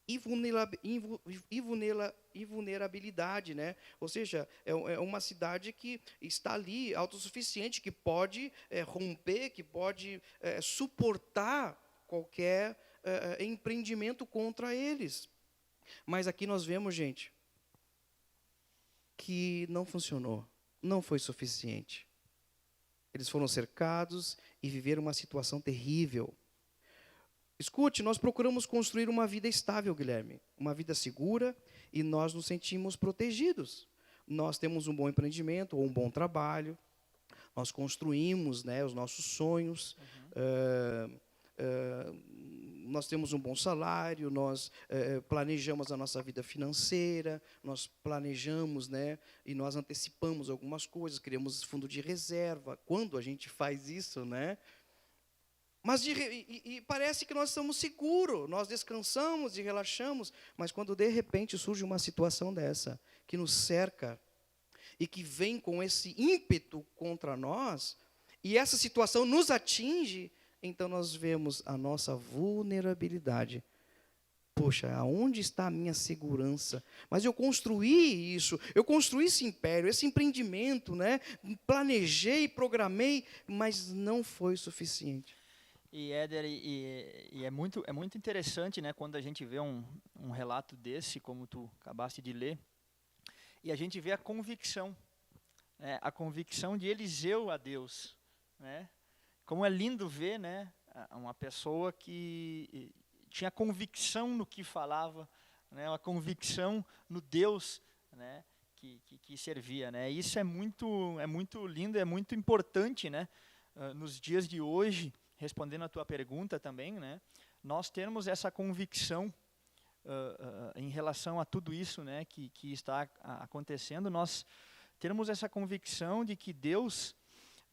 e vulnerabilidade, né? Ou seja, é uma cidade que está ali, autossuficiente, que pode romper, que pode suportar qualquer empreendimento contra eles. Mas aqui nós vemos, gente, que não funcionou, não foi suficiente. Eles foram cercados e viveram uma situação terrível. Escute, nós procuramos construir uma vida estável, Guilherme, uma vida segura, e nós nos sentimos protegidos. Nós temos um bom empreendimento ou um bom trabalho, nós construímos, né, os nossos sonhos, nós temos um bom salário, nós planejamos a nossa vida financeira, nós planejamos, né, e nós antecipamos algumas coisas, criamos fundo de reserva. Quando a gente faz isso, né? Mas parece que nós estamos seguros, nós descansamos e relaxamos, mas quando de repente surge uma situação dessa, que nos cerca, e que vem com esse ímpeto contra nós, e essa situação nos atinge, então nós vemos a nossa vulnerabilidade. Poxa, aonde está a minha segurança? Mas eu construí isso, eu construí esse império, esse empreendimento, né? Planejei, programei, mas não foi suficiente. E Éder, é muito interessante, né, quando a gente vê um relato desse, como tu acabaste de ler, e a gente vê a convicção de Eliseu a Deus, né? Como é lindo ver, né, uma pessoa que tinha convicção no que falava, né, uma convicção no Deus, né, que servia, né? Isso é muito lindo, é muito importante, né, nos dias de hoje. Respondendo a tua pergunta também, né, nós temos essa convicção em relação a tudo isso, né, que está acontecendo. Nós temos essa convicção de que Deus,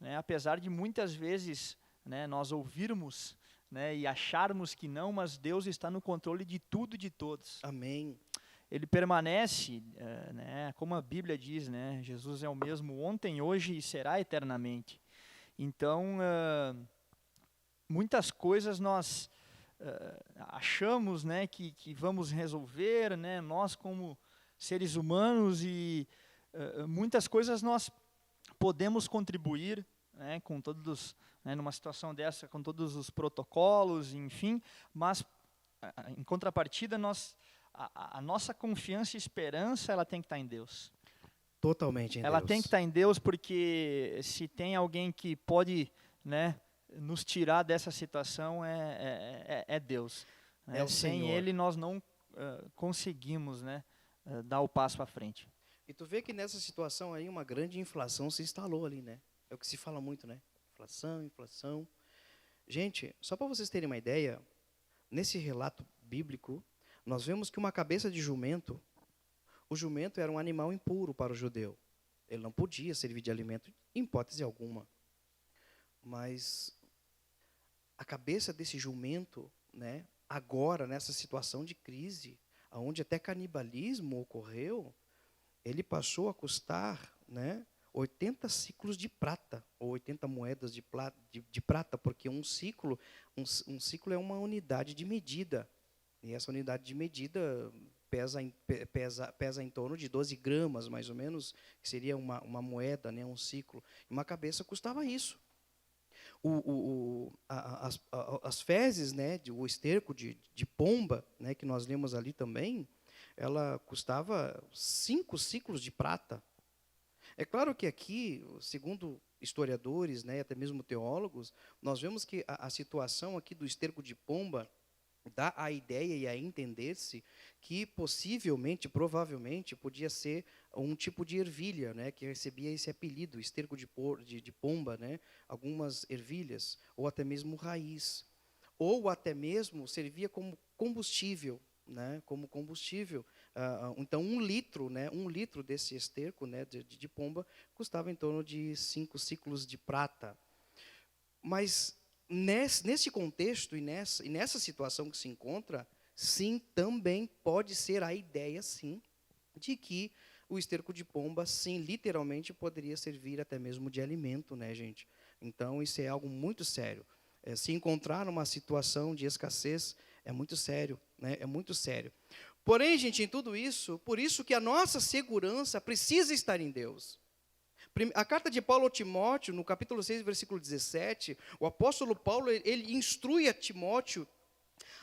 né, apesar de muitas vezes, né, nós ouvirmos, né, e acharmos que não, mas Deus está no controle de tudo e de todos. Amém. Ele permanece, né, como a Bíblia diz, né, Jesus é o mesmo ontem, hoje e será eternamente. Então, muitas coisas nós achamos, né, que vamos resolver, né, nós como seres humanos, e muitas coisas nós podemos contribuir, né, com todos, né, numa situação dessa, com todos os protocolos, enfim, mas em contrapartida a nossa confiança e esperança, ela tem que estar em Deus. Totalmente em Deus. Ela tem que estar em Deus, porque se tem alguém que pode, né, nos tirar dessa situação, é Deus. É o Sem Senhor. Ele nós não conseguimos, né, dar o passo à frente. E tu vê que nessa situação aí uma grande inflação se instalou ali, né? É o que se fala muito, né? Inflação. Gente, só para vocês terem uma ideia, nesse relato bíblico, nós vemos que uma cabeça de jumento, o jumento era um animal impuro para o judeu. Ele não podia servir de alimento em hipótese alguma. Mas a cabeça desse jumento, né, agora, nessa situação de crise, onde até canibalismo ocorreu, ele passou a custar, né, 80 ciclos de prata, ou 80 moedas de prata, porque um ciclo é uma unidade de medida. E essa unidade de medida pesa em torno de 12 gramas, mais ou menos, que seria uma moeda, né, um ciclo. E uma cabeça custava isso. As fezes, né, o esterco de pomba, né, que nós lemos ali também, ela custava 5 ciclos de prata. É claro que aqui, segundo historiadores, né, até mesmo teólogos, nós vemos que a situação aqui do esterco de pomba dá a ideia e a entender-se que possivelmente, provavelmente, podia ser um tipo de ervilha, né, que recebia esse apelido, esterco de pomba, né, algumas ervilhas, ou até mesmo raiz, ou até mesmo servia como combustível, né, como combustível. Então, 1 litro, né, 1 litro desse esterco, né, de pomba custava em torno de 5 ciclos de prata. Mas nesse contexto e nessa situação que se encontra, sim, também pode ser a ideia, sim, de que o esterco de pomba, sim, literalmente poderia servir até mesmo de alimento, né, gente? Então, isso é algo muito sério. Se encontrar numa situação de escassez, é muito sério, né? É muito sério. Porém, gente, em tudo isso, por isso que a nossa segurança precisa estar em Deus. A carta de Paulo a Timóteo, no capítulo 6, versículo 17, o apóstolo Paulo, ele instrui a Timóteo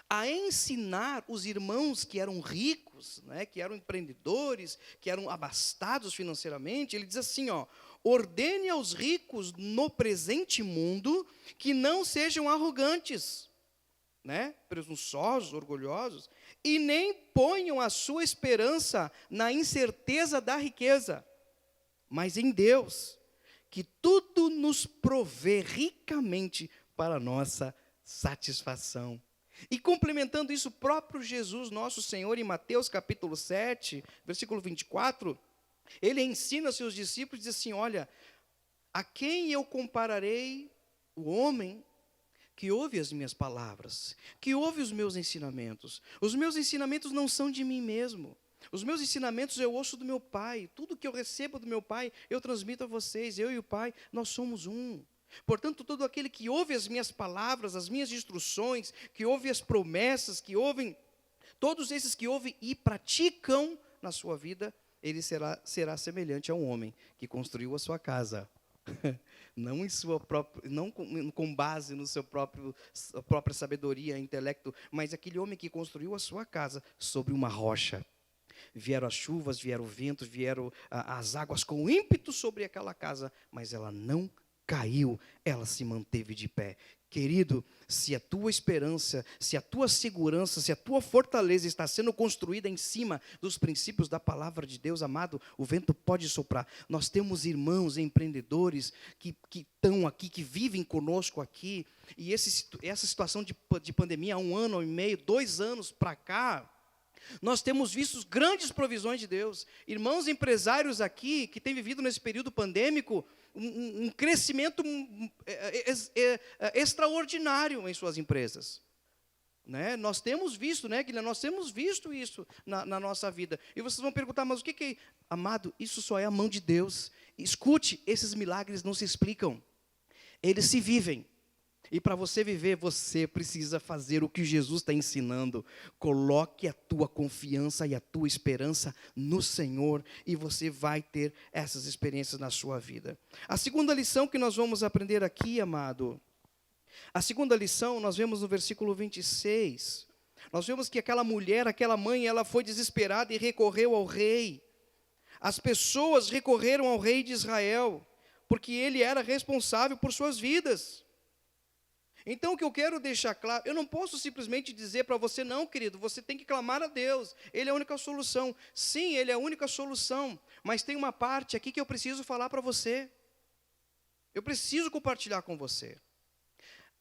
a ensinar os irmãos que eram ricos, né, que eram empreendedores, que eram abastados financeiramente. Ele diz assim, ó: ordene aos ricos no presente mundo que não sejam arrogantes, né, presunçosos, orgulhosos, e nem ponham a sua esperança na incerteza da riqueza, mas em Deus, que tudo nos provê ricamente para a nossa satisfação. E complementando isso, o próprio Jesus, nosso Senhor, em Mateus capítulo 7, versículo 24, ele ensina aos seus discípulos, diz assim, olha, a quem eu compararei o homem que ouve as minhas palavras, que ouve os meus ensinamentos? Os meus ensinamentos não são de mim mesmo. Os meus ensinamentos eu ouço do meu Pai. Tudo que eu recebo do meu Pai, eu transmito a vocês. Eu e o Pai, nós somos um. Portanto, todo aquele que ouve as minhas palavras, as minhas instruções, que ouve as promessas, todos esses que ouvem e praticam na sua vida, ele será semelhante a um homem que construiu a sua casa. Não com base no sua própria sabedoria, intelecto, mas aquele homem que construiu a sua casa sobre uma rocha. Vieram as chuvas, vieram o vento, vieram as águas com ímpeto sobre aquela casa, mas ela não caiu, ela se manteve de pé. Querido, se a tua esperança, se a tua segurança, se a tua fortaleza está sendo construída em cima dos princípios da palavra de Deus, amado, o vento pode soprar. Nós temos irmãos empreendedores que estão aqui, que vivem conosco aqui, e essa situação de pandemia, há 1 ano e meio, 2 anos para cá, nós temos visto grandes provisões de Deus. Irmãos empresários aqui, que têm vivido nesse período pandêmico, um crescimento extraordinário em suas empresas. Né? Nós temos visto, né, Guilherme? Nós temos visto isso na nossa vida. E vocês vão perguntar, mas o que é? Amado, isso só é a mão de Deus. Escute, esses milagres não se explicam. Eles se vivem. E para você viver, você precisa fazer o que Jesus está ensinando. Coloque a tua confiança e a tua esperança no Senhor e você vai ter essas experiências na sua vida. A segunda lição que nós vamos aprender aqui, amado, a segunda lição nós vemos no versículo 26. Nós vemos que aquela mulher, aquela mãe, ela foi desesperada e recorreu ao rei. As pessoas recorreram ao rei de Israel, porque ele era responsável por suas vidas. Então, o que eu quero deixar claro, eu não posso simplesmente dizer para você, não, querido, você tem que clamar a Deus, Ele é a única solução. Sim, Ele é a única solução, mas tem uma parte aqui que eu preciso falar para você. Eu preciso compartilhar com você.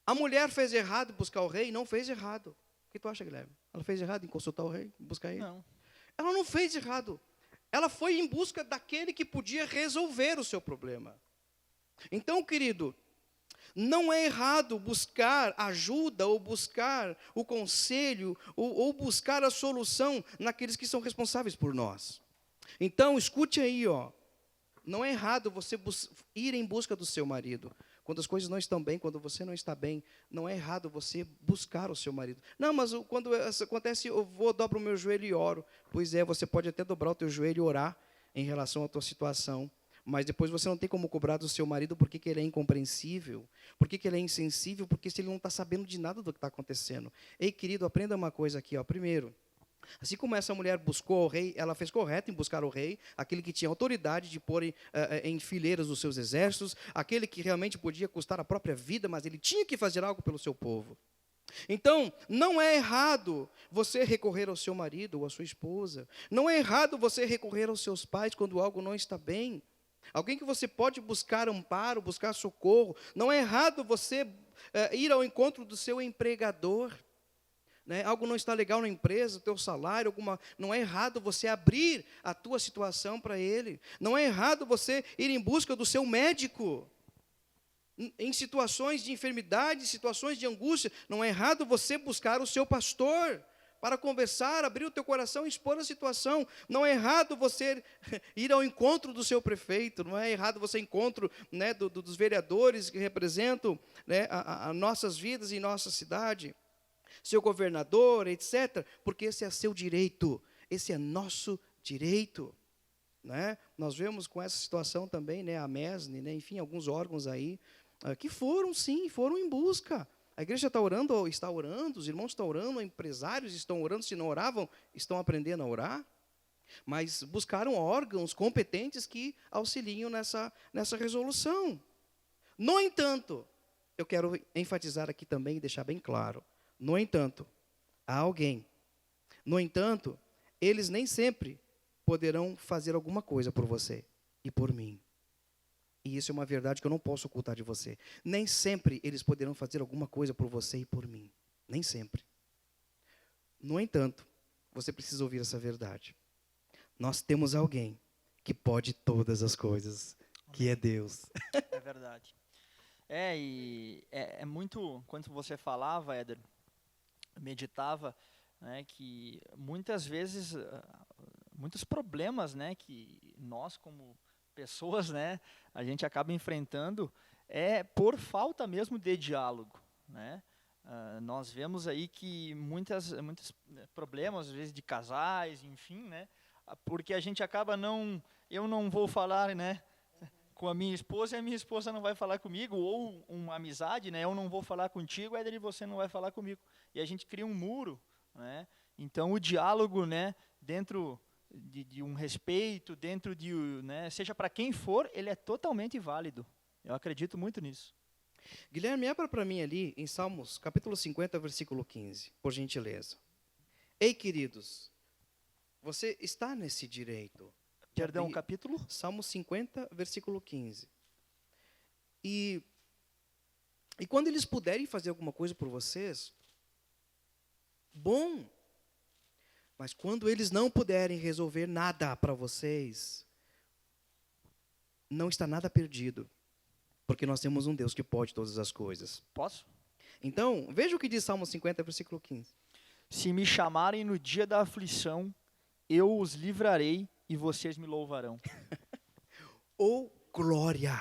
A mulher fez errado em buscar o rei? Não fez errado. O que tu acha, Guilherme? Ela fez errado em consultar o rei, em buscar ele? Não. Ela não fez errado. Ela foi em busca daquele que podia resolver o seu problema. Então, querido, não é errado buscar ajuda, ou buscar o conselho, ou buscar a solução naqueles que são responsáveis por nós. Então, escute aí, ó. Não é errado você ir em busca do seu marido. Quando as coisas não estão bem, quando você não está bem, não é errado você buscar o seu marido. Não, mas quando isso acontece, eu dobro o meu joelho e oro. Pois é, você pode até dobrar o teu joelho e orar em relação à tua situação. Mas depois você não tem como cobrar do seu marido porque que ele é incompreensível, porque que ele é insensível, porque se ele não está sabendo de nada do que está acontecendo. Ei, querido, aprenda uma coisa aqui, ó. Primeiro, assim como essa mulher buscou o rei, ela fez correto em buscar o rei, aquele que tinha autoridade de pôr em fileiras os seus exércitos, aquele que realmente podia custar a própria vida, mas ele tinha que fazer algo pelo seu povo. Então, não é errado você recorrer ao seu marido ou à sua esposa. Não é errado você recorrer aos seus pais quando algo não está bem. Alguém que você pode buscar amparo, buscar socorro. Não é errado você ir ao encontro do seu empregador. né? Algo não está legal na empresa, o teu salário, não é errado você abrir a tua situação para ele. Não é errado você ir em busca do seu médico. Em situações de enfermidade, situações de angústia, não é errado você buscar o seu pastor para conversar, abrir o teu coração e expor a situação. Não é errado você ir ao encontro do seu prefeito, não é errado você encontro, né, dos vereadores que representam, né, a nossas vidas em nossa cidade, seu governador, etc., porque esse é seu direito, esse é nosso direito. Né? Nós vemos com essa situação também, né, a MESNE, né, enfim, alguns órgãos aí, que foram em busca. A igreja está orando, os irmãos estão orando, empresários estão orando, se não oravam, estão aprendendo a orar, mas buscaram órgãos competentes que auxiliam nessa resolução. No entanto, eu quero enfatizar aqui também e deixar bem claro, no entanto, há alguém, no entanto, eles nem sempre poderão fazer alguma coisa por você e por mim. E isso é uma verdade que eu não posso ocultar de você. Nem sempre eles poderão fazer alguma coisa por você e por mim. Nem sempre. No entanto, você precisa ouvir essa verdade. Nós temos alguém que pode todas as coisas, que é Deus. É verdade. É muito, quando você falava, Éder, meditava, né, que muitas vezes, muitos problemas, né, que nós como pessoas, né, a gente acaba enfrentando por falta mesmo de diálogo, né? Nós vemos aí que muitos problemas, às vezes, de casais, enfim, né, porque a gente acaba eu não vou falar, né, com a minha esposa e a minha esposa não vai falar comigo, ou uma amizade, né, eu não vou falar contigo, e você não vai falar comigo. E a gente cria um muro, né? Então, o diálogo, né, dentro de um respeito, dentro de, né, seja para quem for, ele é totalmente válido. Eu acredito muito nisso. Guilherme, abra para mim ali em Salmos, capítulo 50, versículo 15, por gentileza. Ei, queridos, você está nesse direito. Perdão, capítulo? Salmos 50, versículo 15. E quando eles puderem fazer alguma coisa por vocês, bom. Mas quando eles não puderem resolver nada para vocês, não está nada perdido. Porque nós temos um Deus que pode todas as coisas. Posso? Então, veja o que diz Salmo 50, versículo 15. Se me chamarem no dia da aflição, eu os livrarei e vocês me louvarão. Oh, glória!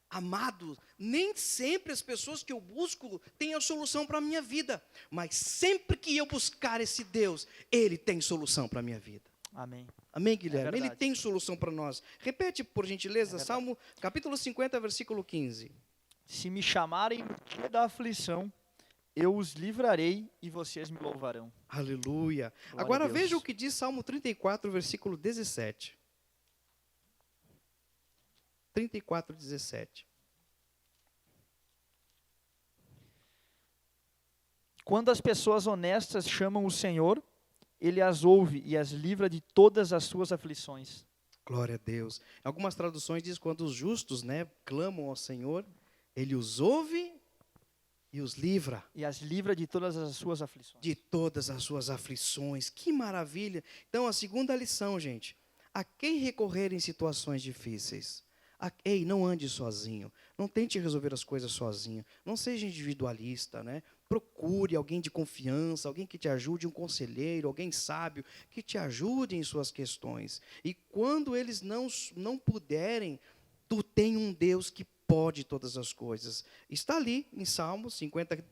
Amados, nem sempre as pessoas que eu busco têm a solução para a minha vida. Mas sempre que eu buscar esse Deus, Ele tem solução para a minha vida. Amém. Amém, Guilherme? Ele tem solução para nós. Repete, por gentileza, Salmo, capítulo 50, versículo 15. Se me chamarem no dia da aflição, eu os livrarei e vocês me louvarão. Aleluia. Glória Agora veja o que diz Salmo 34, versículo 17. 34, 17. Quando as pessoas honestas chamam o Senhor, Ele as ouve e as livra de todas as suas aflições. Glória a Deus. Algumas traduções diz quando os justos, né, clamam ao Senhor, Ele os ouve e os livra. E as livra de todas as suas aflições. De todas as suas aflições. Que maravilha. Então, a segunda lição, gente. A quem recorrer em situações difíceis? Ei, não ande sozinho. Não tente resolver as coisas sozinho. Não seja individualista, né? Procure alguém de confiança, alguém que te ajude, um conselheiro, alguém sábio, que te ajude em suas questões. E quando eles não puderem, tu tem um Deus que pode todas as coisas. Está ali em Salmos 50.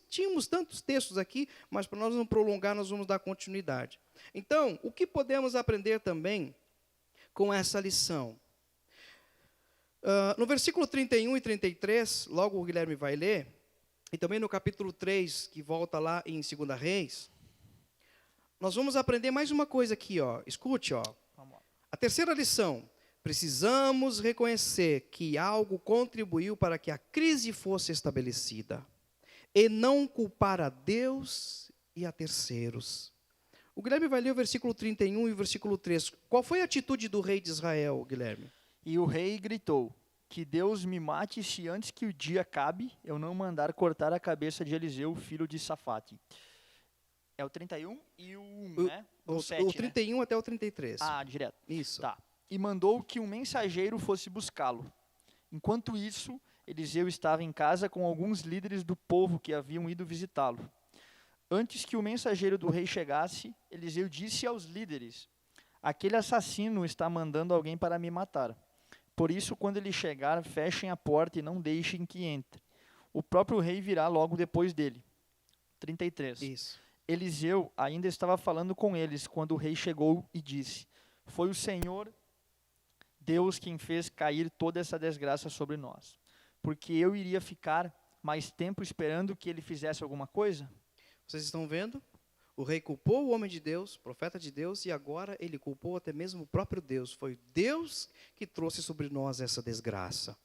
Tínhamos tantos textos aqui, mas para nós não prolongar, nós vamos dar continuidade. Então, o que podemos aprender também com essa lição? No versículo 31 e 33, logo o Guilherme vai ler, e também no capítulo 3, que volta lá em 2 Reis, nós vamos aprender mais uma coisa aqui, ó. Escute, ó. A terceira lição: precisamos reconhecer que algo contribuiu para que a crise fosse estabelecida, e não culpar a Deus e a terceiros. O Guilherme vai ler o versículo 31 e o versículo 3. Qual foi a atitude do rei de Israel, Guilherme? E o rei gritou: que Deus me mate se antes que o dia acabe eu não mandar cortar a cabeça de Eliseu, filho de Safate. É o 31 e o 1, O- né? No 7, O 31 até o 33. Ah, direto. Isso. Tá. E mandou que um mensageiro fosse buscá-lo. Enquanto isso, Eliseu estava em casa com alguns líderes do povo que haviam ido visitá-lo. Antes que o mensageiro do rei chegasse, Eliseu disse aos líderes: aquele assassino está mandando alguém para me matar. Por isso, quando ele chegar, fechem a porta e não deixem que entre. O próprio rei virá logo depois dele. 33. Isso. Eliseu ainda estava falando com eles quando o rei chegou e disse: foi o Senhor Deus quem fez cair toda essa desgraça sobre nós. Porque eu iria ficar mais tempo esperando que ele fizesse alguma coisa? Vocês estão vendo? O rei culpou o homem de Deus, profeta de Deus, e agora ele culpou até mesmo o próprio Deus. Foi Deus que trouxe sobre nós essa desgraça.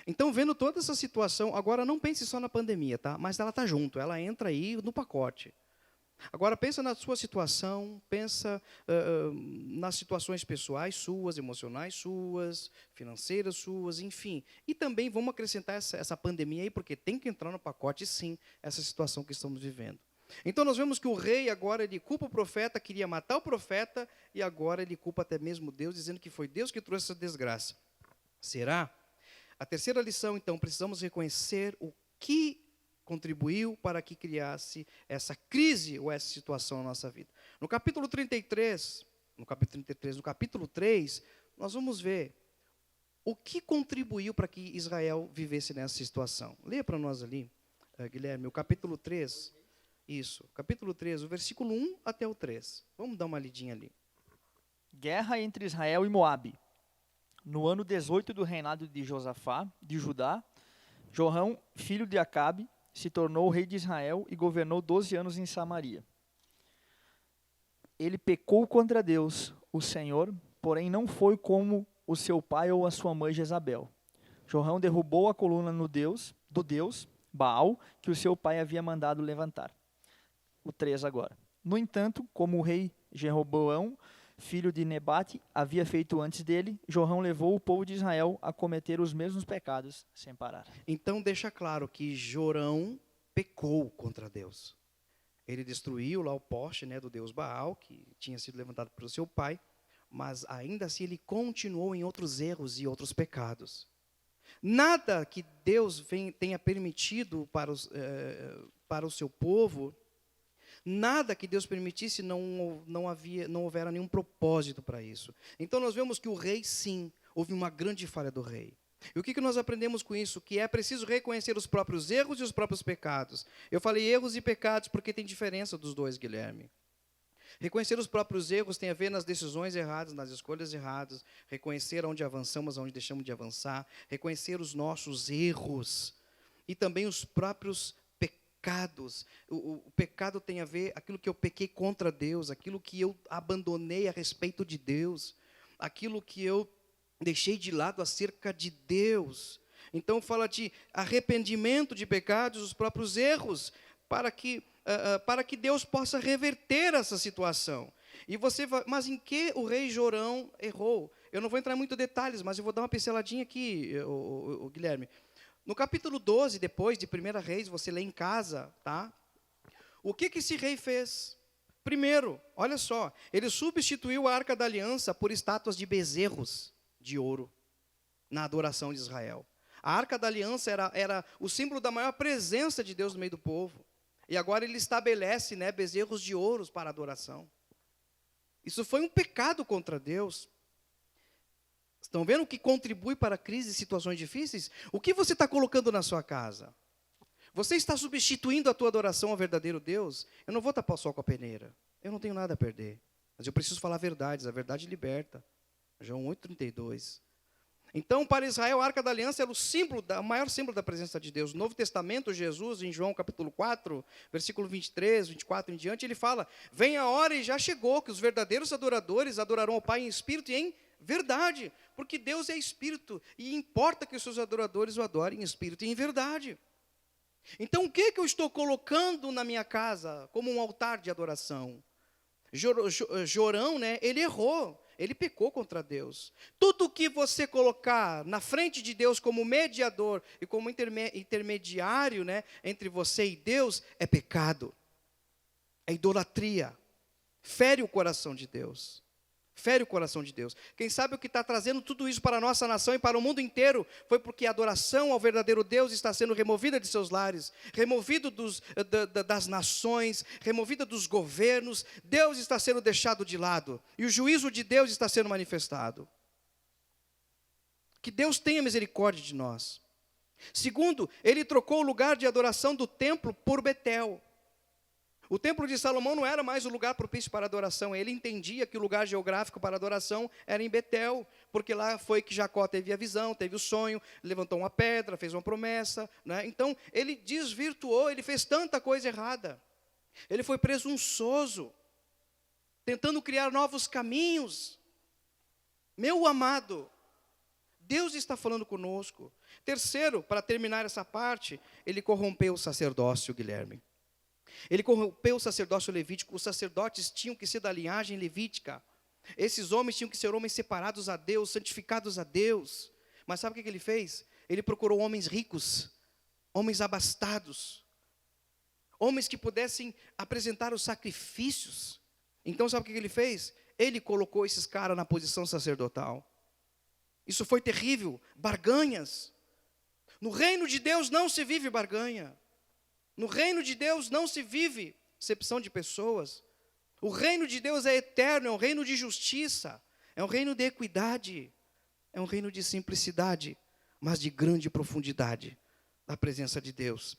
Então, vendo toda essa situação, agora não pense só na pandemia, tá? Mas ela está junto, ela entra aí no pacote. Agora, pensa na sua situação, pensa nas situações pessoais suas, emocionais suas, financeiras suas, enfim. E também vamos acrescentar essa pandemia aí, porque tem que entrar no pacote, sim, essa situação que estamos vivendo. Então, nós vemos que o rei agora, ele culpa o profeta, queria matar o profeta, e agora ele culpa até mesmo Deus, dizendo que foi Deus que trouxe essa desgraça. Será? A terceira lição, então, precisamos reconhecer o que contribuiu para que criasse essa crise ou essa situação na nossa vida. No capítulo 33, no capítulo 3, nós vamos ver o que contribuiu para que Israel vivesse nessa situação. Leia para nós ali, Guilherme, o capítulo 3, isso, capítulo 3, o versículo 1 até o 3. Vamos dar uma lidinha ali. Guerra entre Israel e Moabe. No ano 18 do reinado de Josafá, de Judá, Jorão, filho de Acabe, se tornou rei de Israel e governou 12 anos em Samaria. Ele pecou contra Deus, o Senhor, porém não foi como o seu pai ou a sua mãe Jezabel. Jorão derrubou a coluna do Deus, Baal, que o seu pai havia mandado levantar. O 3 agora. No entanto, como o rei Jeroboão, filho de Nebate, havia feito antes dele, Jorão levou o povo de Israel a cometer os mesmos pecados sem parar. Então deixa claro que Jorão pecou contra Deus. Ele destruiu lá o poste, né, do deus Baal, que tinha sido levantado pelo seu pai, mas ainda assim ele continuou em outros erros e outros pecados. Nada que Deus tenha permitido para o seu povo, nada que Deus permitisse, não houvera nenhum propósito para isso. Então nós vemos que o rei, sim, houve uma grande falha do rei. E o que nós aprendemos com isso? Que é preciso reconhecer os próprios erros e os próprios pecados. Eu falei erros e pecados porque tem diferença dos dois, Guilherme. Reconhecer os próprios erros tem a ver nas decisões erradas, nas escolhas erradas. Reconhecer onde avançamos, onde deixamos de avançar. Reconhecer os nossos erros. E também os próprios pecados. O pecado tem a ver aquilo que eu pequei contra Deus, aquilo que eu abandonei a respeito de Deus, aquilo que eu deixei de lado acerca de Deus. Então fala de arrependimento de pecados, os próprios erros, para que Deus possa reverter essa situação. E você vai, mas em que o rei Jorão errou? Eu não vou entrar em muitos detalhes, mas eu vou dar uma pinceladinha aqui, o Guilherme. No capítulo 12, depois de 1 Reis, você lê em casa, tá? O que esse rei fez? Primeiro, olha só, ele substituiu a Arca da Aliança por estátuas de bezerros de ouro na adoração de Israel. A Arca da Aliança era o símbolo da maior presença de Deus no meio do povo. E agora ele estabelece, né, bezerros de ouro para adoração. Isso foi um pecado contra Deus. Estão vendo o que contribui para crises e situações difíceis? O que você está colocando na sua casa? Você está substituindo a tua adoração ao verdadeiro Deus? Eu não vou tapar o sol com a peneira. Eu não tenho nada a perder. Mas eu preciso falar verdades. A verdade liberta. João 8,32. Então, para Israel, a Arca da Aliança era o maior símbolo da presença de Deus. No Novo Testamento, Jesus, em João capítulo 4, versículo 23, 24 em diante, ele fala: vem a hora e já chegou, que os verdadeiros adoradores adorarão ao Pai em espírito e em verdade, porque Deus é espírito, e importa que os seus adoradores o adorem em espírito e em verdade. Então, o que eu estou colocando na minha casa como um altar de adoração? Jorão, né, ele errou. Ele pecou contra Deus. Tudo que você colocar na frente de Deus como mediador e como intermediário, né, entre você e Deus, é pecado. É idolatria. Fere o coração de Deus. Fere o coração de Deus. Quem sabe o que está trazendo tudo isso para a nossa nação e para o mundo inteiro foi porque a adoração ao verdadeiro Deus está sendo removida de seus lares, removida das nações, removida dos governos. Deus está sendo deixado de lado e o juízo de Deus está sendo manifestado. Que Deus tenha misericórdia de nós. Segundo, ele trocou o lugar de adoração do templo por Betel. O templo de Salomão não era mais o lugar propício para adoração. Ele entendia que o lugar geográfico para adoração era em Betel, porque lá foi que Jacó teve a visão, teve o sonho, levantou uma pedra, fez uma promessa, né? Então, ele desvirtuou, ele fez tanta coisa errada. Ele foi presunçoso, tentando criar novos caminhos. Meu amado, Deus está falando conosco. Terceiro, para terminar essa parte, ele corrompeu o sacerdócio, Guilherme. Ele corrompeu o sacerdócio levítico. Os sacerdotes tinham que ser da linhagem levítica. Esses homens tinham que ser homens separados a Deus, santificados a Deus. Mas sabe o que ele fez? Ele procurou homens ricos, homens abastados, homens que pudessem apresentar os sacrifícios. Então sabe o que ele fez? Ele colocou esses caras na posição sacerdotal. Isso foi terrível. Barganhas. No reino de Deus não se vive barganha. No reino de Deus não se vive acepção de pessoas. O reino de Deus é eterno, é um reino de justiça, é um reino de equidade, é um reino de simplicidade, mas de grande profundidade da presença de Deus.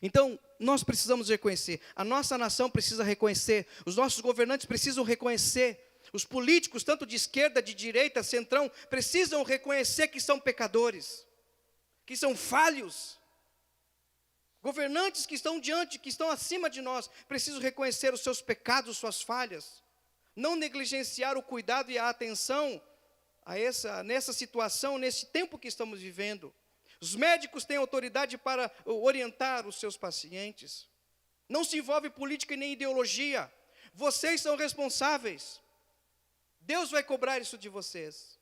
Então, nós precisamos reconhecer, a nossa nação precisa reconhecer, os nossos governantes precisam reconhecer, os políticos, tanto de esquerda, de direita, centrão, precisam reconhecer que são pecadores, que são falhos. Governantes que estão diante, que estão acima de nós, precisam reconhecer os seus pecados, suas falhas. Não negligenciar o cuidado e a atenção nessa situação, nesse tempo que estamos vivendo. Os médicos têm autoridade para orientar os seus pacientes. Não se envolve política e nem ideologia. Vocês são responsáveis. Deus vai cobrar isso de vocês.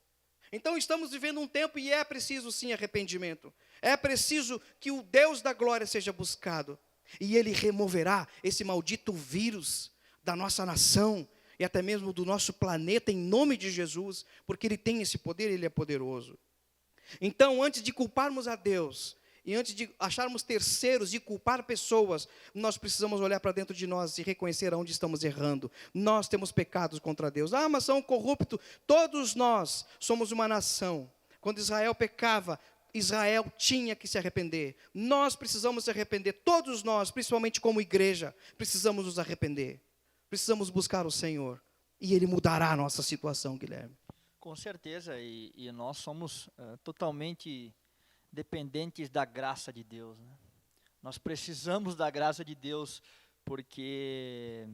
Então estamos vivendo um tempo e é preciso sim arrependimento. É preciso que o Deus da glória seja buscado. E Ele removerá esse maldito vírus da nossa nação e até mesmo do nosso planeta em nome de Jesus, porque Ele tem esse poder, Ele é poderoso. Então, antes de culparmos a Deus e antes de acharmos terceiros e culpar pessoas, nós precisamos olhar para dentro de nós e reconhecer aonde estamos errando. Nós temos pecados contra Deus. Ah, mas são corruptos. Todos nós somos uma nação. Quando Israel pecava, Israel tinha que se arrepender. Nós precisamos se arrepender. Todos nós, principalmente como igreja, precisamos nos arrepender. Precisamos buscar o Senhor. E Ele mudará a nossa situação, Guilherme. Com certeza. E nós somos totalmente dependentes da graça de Deus, né? Nós precisamos da graça de Deus, porque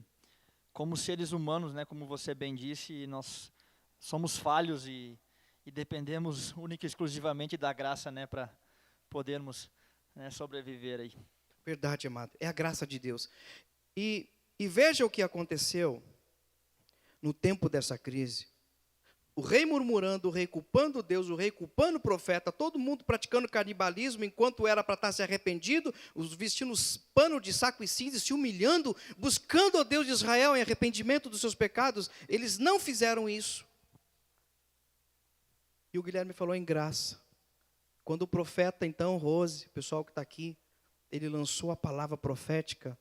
como seres humanos, né, como você bem disse, nós somos falhos e dependemos única e exclusivamente da graça, né, para podermos, né, sobreviver aí. Verdade, amado, é a graça de Deus. E veja o que aconteceu no tempo dessa crise. O rei murmurando, o rei culpando Deus, o rei culpando o profeta, todo mundo praticando canibalismo, enquanto era para estar se arrependido, os vestindo pano de saco e cinza, se humilhando, buscando o Deus de Israel em arrependimento dos seus pecados. Eles não fizeram isso. E o Guilherme falou em graça. Quando o profeta, então, Rose, o pessoal que está aqui, ele lançou a palavra profética,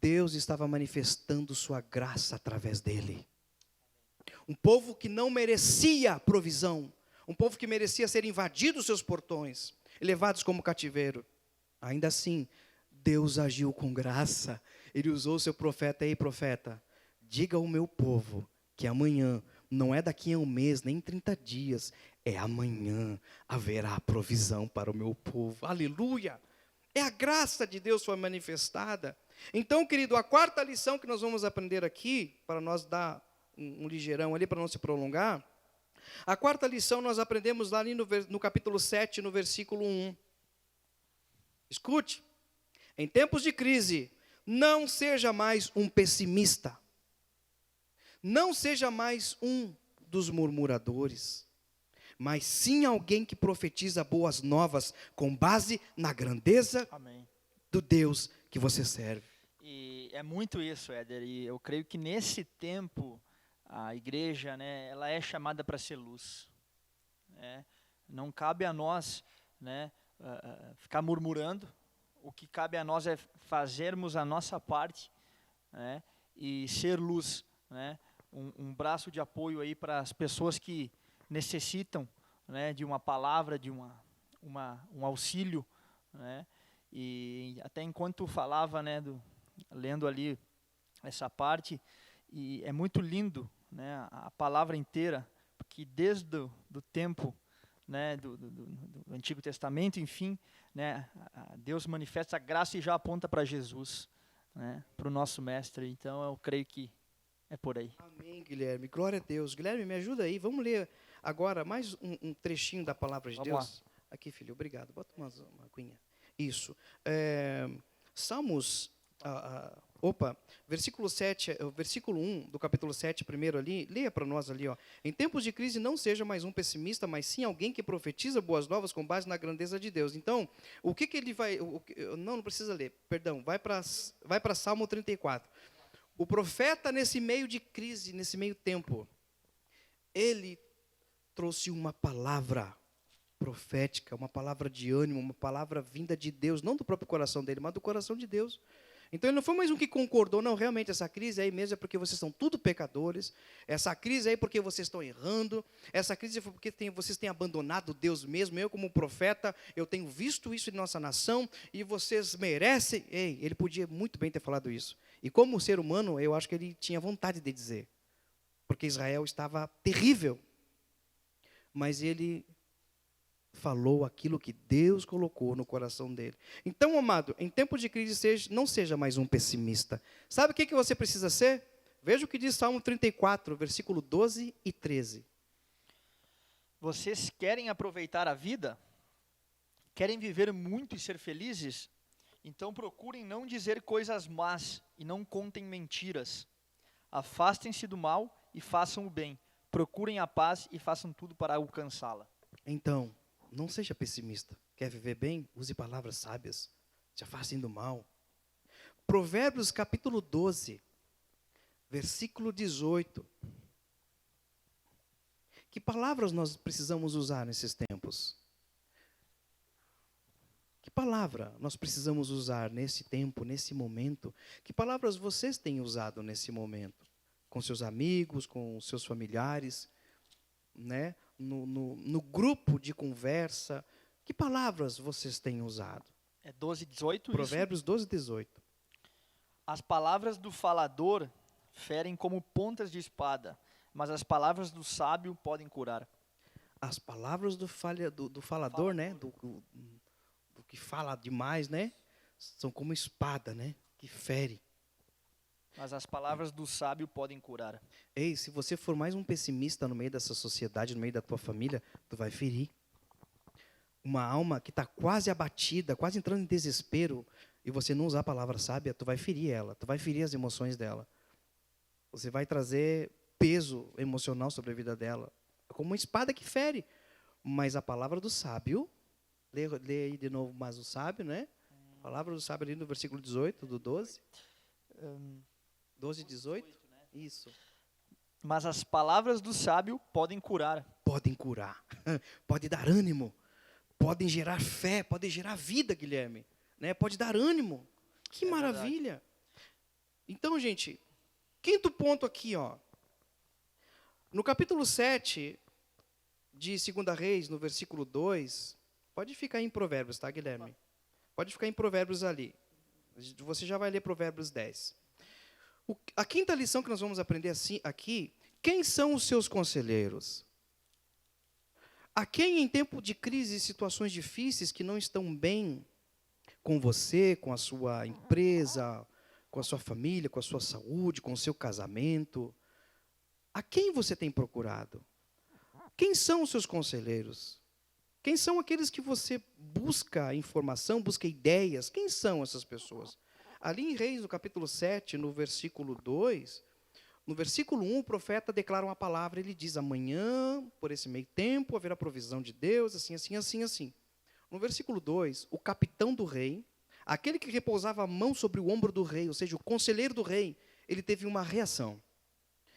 Deus estava manifestando sua graça através dele. Um povo que não merecia provisão, um povo que merecia ser invadido os seus portões, levados como cativeiro. Ainda assim, Deus agiu com graça. Ele usou o seu profeta. Ei, profeta, diga ao meu povo que amanhã, não é daqui a um mês, nem 30 dias, é amanhã haverá provisão para o meu povo. Aleluia! É a graça de Deus foi manifestada. Então, querido, a quarta lição que nós vamos aprender aqui, para nós dar um ligeirão ali, para não se prolongar. A quarta lição nós aprendemos lá ali no capítulo 7, no versículo 1. Escute, em tempos de crise, não seja mais um pessimista. Não seja mais um dos murmuradores, mas sim alguém que profetiza boas novas com base na grandeza Amém. do Deus que você serve. E é muito isso, Éder, e eu creio que nesse tempo a igreja, né, ela é chamada para ser luz, né? Não cabe a nós, né, ficar murmurando. O que cabe a nós é fazermos a nossa parte, né, e ser luz, né, um braço de apoio aí para as pessoas que necessitam, né, de uma palavra, de um auxílio, né. E até enquanto falava, né, lendo ali essa parte, e é muito lindo, né, a palavra inteira, porque desde do tempo, né, do Antigo Testamento, enfim, né, Deus manifesta a graça e já aponta para Jesus, né, para o nosso mestre. Então eu creio que é por aí. Amém, Guilherme. Glória a Deus. Guilherme, me ajuda aí. Vamos ler agora mais um trechinho da palavra de Vamos Deus. Aqui, filho. Obrigado. Bota uma aguinha. Isso. Salmos, versículo 7, versículo 1 do capítulo 7, primeiro ali, leia para nós ali, ó. Em tempos de crise não seja mais um pessimista, mas sim alguém que profetiza boas novas com base na grandeza de Deus. Então, o que ele vai... não precisa ler, perdão, vai para Salmo 34. O profeta, nesse meio de crise, nesse meio tempo, ele trouxe uma palavra profética, uma palavra de ânimo, uma palavra vinda de Deus, não do próprio coração dele, mas do coração de Deus. Então ele não foi mais um que concordou, não, realmente essa crise aí mesmo é porque vocês são tudo pecadores, essa crise aí é porque vocês estão errando, essa crise é porque vocês têm abandonado Deus mesmo, eu como profeta, eu tenho visto isso em nossa nação, e vocês merecem, ele podia muito bem ter falado isso, e como ser humano, eu acho que ele tinha vontade de dizer, porque Israel estava terrível, mas ele falou aquilo que Deus colocou no coração dele. Então, amado, em tempo de crise, não seja mais um pessimista. Sabe o que você precisa ser? Veja o que diz Salmo 34, versículo 12 e 13. Vocês querem aproveitar a vida? Querem viver muito e ser felizes? Então procurem não dizer coisas más e não contem mentiras. Afastem-se do mal e façam o bem. Procurem a paz e façam tudo para alcançá-la. Então, não seja pessimista. Quer viver bem? Use palavras sábias. Se afastem do mal. Provérbios capítulo 12, versículo 18. Que palavras nós precisamos usar nesses tempos? Que palavra nós precisamos usar nesse tempo, nesse momento? Que palavras vocês têm usado nesse momento? Com seus amigos, com seus familiares, né? No grupo de conversa, que palavras vocês têm usado? É 12, 18 Provérbios isso? 12, 18. As palavras do falador ferem como pontas de espada, mas as palavras do sábio podem curar. As palavras do falador, né? Do que fala demais, né? São como espada, né? Que fere. Mas as palavras do sábio podem curar. Ei, se você for mais um pessimista no meio dessa sociedade, no meio da tua família, tu vai ferir. Uma alma que está quase abatida, quase entrando em desespero, e você não usar a palavra sábia, tu vai ferir ela, tu vai ferir as emoções dela. Você vai trazer peso emocional sobre a vida dela. É como uma espada que fere. Mas a palavra do sábio, lê aí de novo mais o sábio, né? A palavra do sábio ali no versículo 18, do 12. 12 e 18? Isso. Mas as palavras do sábio podem curar. Podem curar, pode dar ânimo, podem gerar fé, podem gerar vida, Guilherme, né? Pode dar ânimo. Que maravilha. Verdade. Então, gente, quinto ponto aqui, ó. No capítulo 7 de 2 Reis, no versículo 2, pode ficar em Provérbios, tá, Guilherme? Pode ficar em Provérbios ali. Você já vai ler Provérbios 10. A quinta lição que nós vamos aprender aqui, quem são os seus conselheiros? A quem em tempo de crise e situações difíceis que não estão bem com você, com a sua empresa, com a sua família, com a sua saúde, com o seu casamento, a quem você tem procurado? Quem são os seus conselheiros? Quem são aqueles que você busca informação, busca ideias? Quem são essas pessoas? Ali em Reis, no capítulo 7, no versículo 2, no versículo 1, o profeta declara uma palavra, ele diz, amanhã, por esse meio tempo, haverá provisão de Deus, assim, assim, assim, assim. No versículo 2, o capitão do rei aquele que repousava a mão sobre o ombro do rei, ou seja, o conselheiro do rei, ele teve uma reação.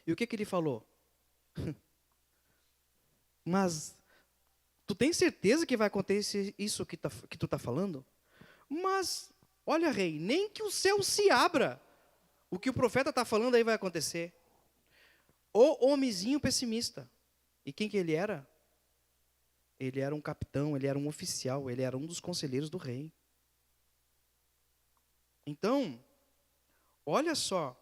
E o que ele falou? Mas tu tem certeza que vai acontecer isso que tu está falando? Mas, olha, rei, nem que o céu se abra, o que o profeta está falando aí vai acontecer. O homenzinho pessimista. E quem que ele era? Ele era um capitão, ele era um oficial, ele era um dos conselheiros do rei. Então, olha só,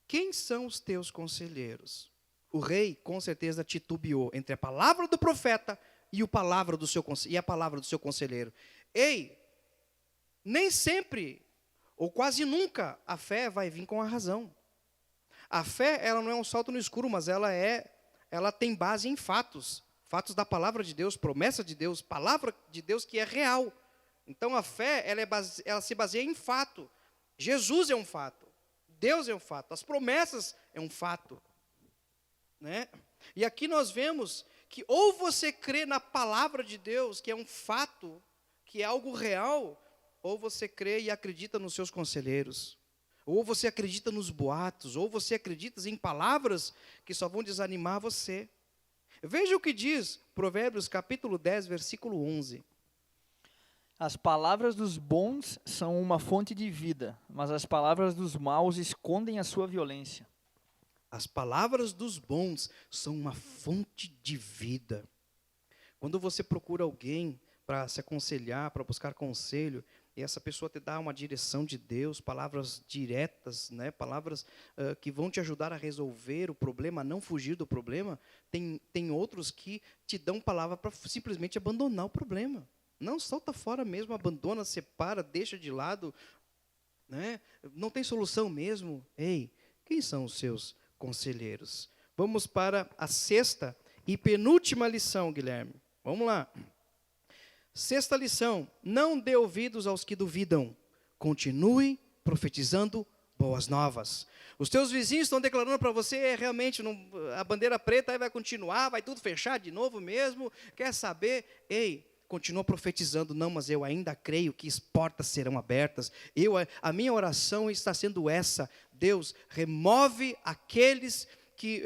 quem são os teus conselheiros? O rei, com certeza, titubeou entre a palavra do profeta e a palavra do seu conselheiro. Ei, nem sempre, ou quase nunca, a fé vai vir com a razão. A fé, ela não é um salto no escuro, mas ela tem base em fatos. Fatos da palavra de Deus, promessa de Deus, palavra de Deus que é real. Então a fé, ela se baseia em fato. Jesus é um fato. Deus é um fato. As promessas é um fato. Né? E aqui nós vemos que ou você crê na palavra de Deus, que é um fato, que é algo real, ou você crê e acredita nos seus conselheiros. Ou você acredita nos boatos, ou você acredita em palavras que só vão desanimar você. Veja o que diz Provérbios capítulo 10, versículo 11. As palavras dos bons são uma fonte de vida, mas as palavras dos maus escondem a sua violência. As palavras dos bons são uma fonte de vida. Quando você procura alguém para se aconselhar, para buscar conselho, e essa pessoa te dá uma direção de Deus, palavras diretas, né? Palavras que vão te ajudar a resolver o problema, a não fugir do problema. Tem outros que te dão palavra para simplesmente abandonar o problema. Não, solta fora mesmo, abandona, separa, deixa de lado. Né? Não tem solução mesmo. Ei, quem são os seus conselheiros? Vamos para a sexta e penúltima lição, Guilherme. Vamos lá. Sexta lição, não dê ouvidos aos que duvidam, continue profetizando boas novas. Os teus vizinhos estão declarando para você, realmente, a bandeira preta aí vai continuar, vai tudo fechar de novo mesmo, quer saber? Ei, continua profetizando, não, mas eu ainda creio que as portas serão abertas. A minha oração está sendo essa, Deus, remove aqueles que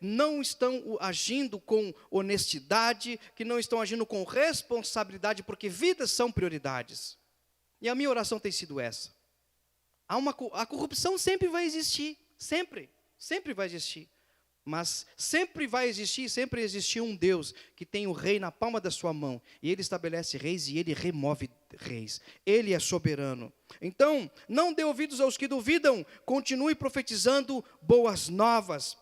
não estão agindo com honestidade, que não estão agindo com responsabilidade, porque vidas são prioridades. E a minha oração tem sido essa. A corrupção sempre vai existir, sempre vai existir. Mas sempre vai existir, sempre existiu um Deus que tem o rei na palma da sua mão. E ele estabelece reis e ele remove reis. Ele é soberano. Então, não dê ouvidos aos que duvidam, continue profetizando boas novas.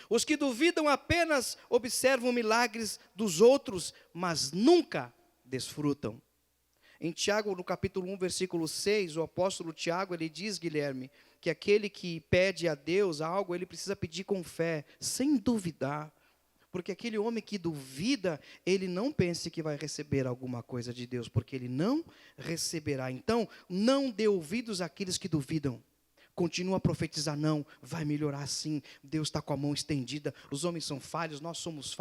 Os que duvidam apenas observam milagres dos outros, mas nunca desfrutam. Em Tiago, no capítulo 1, versículo 6, o apóstolo Tiago, ele diz, Guilherme, que aquele que pede a Deus algo, ele precisa pedir com fé, sem duvidar. Porque aquele homem que duvida, ele não pense que vai receber alguma coisa de Deus, porque ele não receberá. Então, não dê ouvidos àqueles que duvidam. Continua a profetizar, não, vai melhorar sim, Deus está com a mão estendida, os homens são falhos, nós somos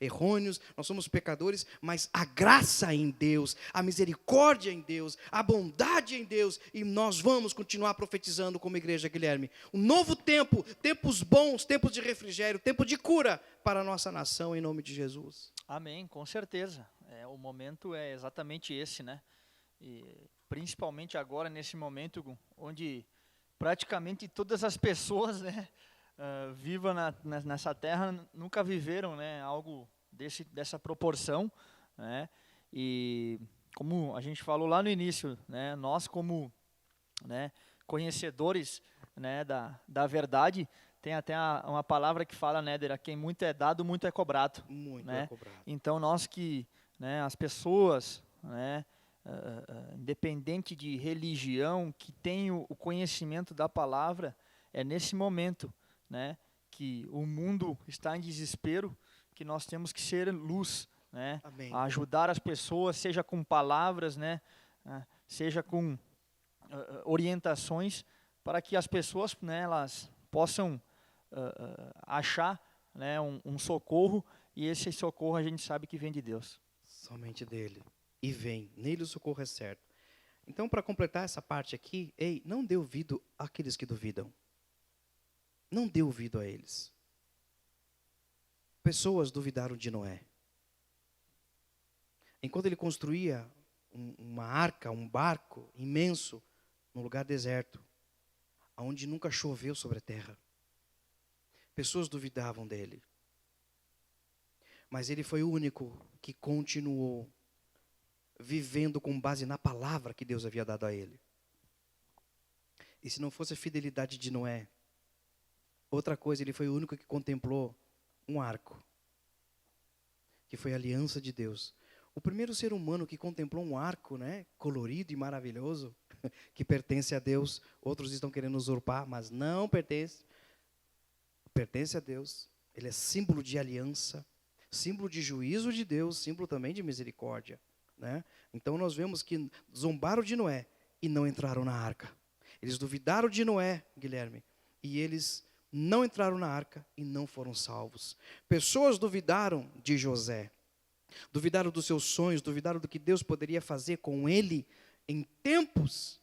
errôneos, nós somos pecadores, mas a graça em Deus, a misericórdia em Deus, a bondade em Deus, e nós vamos continuar profetizando como igreja, Guilherme. Um novo tempo, tempos bons, tempos de refrigério, tempo de cura para a nossa nação, em nome de Jesus. Amém, com certeza. O momento é exatamente esse, né? E principalmente agora, nesse momento onde praticamente todas as pessoas, né, vivas nessa terra nunca viveram, né, algo dessa proporção, né, e como a gente falou lá no início, né, nós como, né, conhecedores, né, da verdade, tem até uma palavra que fala, né, a quem muito é dado, muito é cobrado. Muito né? é cobrado. Então nós que, né, as pessoas, né, independente de religião, que tem o conhecimento da palavra, é nesse momento, né, que o mundo está em desespero, que nós temos que ser luz, né, a ajudar as pessoas, seja com palavras, né, seja com orientações, para que as pessoas, né, elas possam achar, né, um socorro, e esse socorro a gente sabe que vem de Deus. Somente dele. E vem, nele o socorro é certo. Então, para completar essa parte aqui, ei, não dê ouvido àqueles que duvidam. Não dê ouvido a eles. Pessoas duvidaram de Noé. Enquanto ele construía uma arca, um barco imenso, num lugar deserto, onde nunca choveu sobre a terra. Pessoas duvidavam dele. Mas ele foi o único que continuou vivendo com base na palavra que Deus havia dado a ele. E se não fosse a fidelidade de Noé, outra coisa, ele foi o único que contemplou um arco, que foi a aliança de Deus. O primeiro ser humano que contemplou um arco, né, colorido e maravilhoso, que pertence a Deus. Outros estão querendo usurpar, mas não pertence. Pertence a Deus. Ele é símbolo de aliança, símbolo de juízo de Deus, símbolo também de misericórdia, né? Então nós vemos que zombaram de Noé e não entraram na arca. Eles duvidaram de Noé, Guilherme, e eles não entraram na arca e não foram salvos. Pessoas duvidaram de José. Duvidaram dos seus sonhos, duvidaram do que Deus poderia fazer com ele em tempos.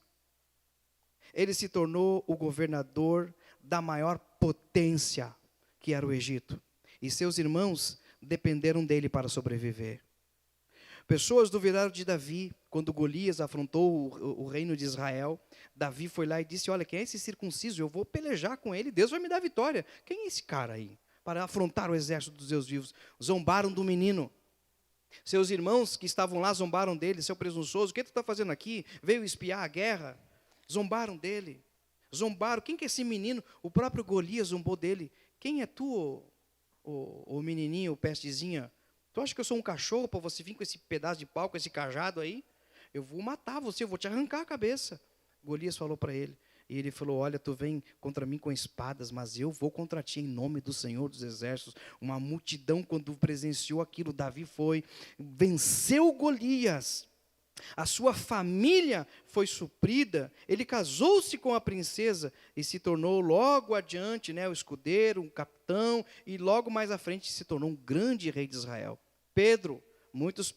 Ele se tornou o governador da maior potência, que era o Egito. E seus irmãos dependeram dele para sobreviver. Pessoas duvidaram de Davi, quando Golias afrontou o reino de Israel. Davi foi lá e disse, olha, quem é esse circunciso? Eu vou pelejar com ele, Deus vai me dar vitória. Quem é esse cara aí? Para afrontar o exército dos Deus vivos. Zombaram do menino. Seus irmãos que estavam lá zombaram dele, seu presunçoso, o que tu está fazendo aqui? Veio espiar a guerra? Zombaram dele. Zombaram, quem que é esse menino? O próprio Golias zombou dele. Quem é tu, o menininho, o pestezinha? Tu acha que eu sou um cachorro para você vir com esse pedaço de pau, com esse cajado aí? Eu vou matar você, eu vou te arrancar a cabeça. Golias falou para ele. E ele falou, olha, tu vem contra mim com espadas, mas eu vou contra ti em nome do Senhor dos Exércitos. Uma multidão, quando presenciou aquilo, Davi foi, venceu Golias. A sua família foi suprida. Ele casou-se com a princesa e se tornou logo adiante, né, o escudeiro, um capitão, e logo mais à frente se tornou um grande rei de Israel. Pedro. Muitos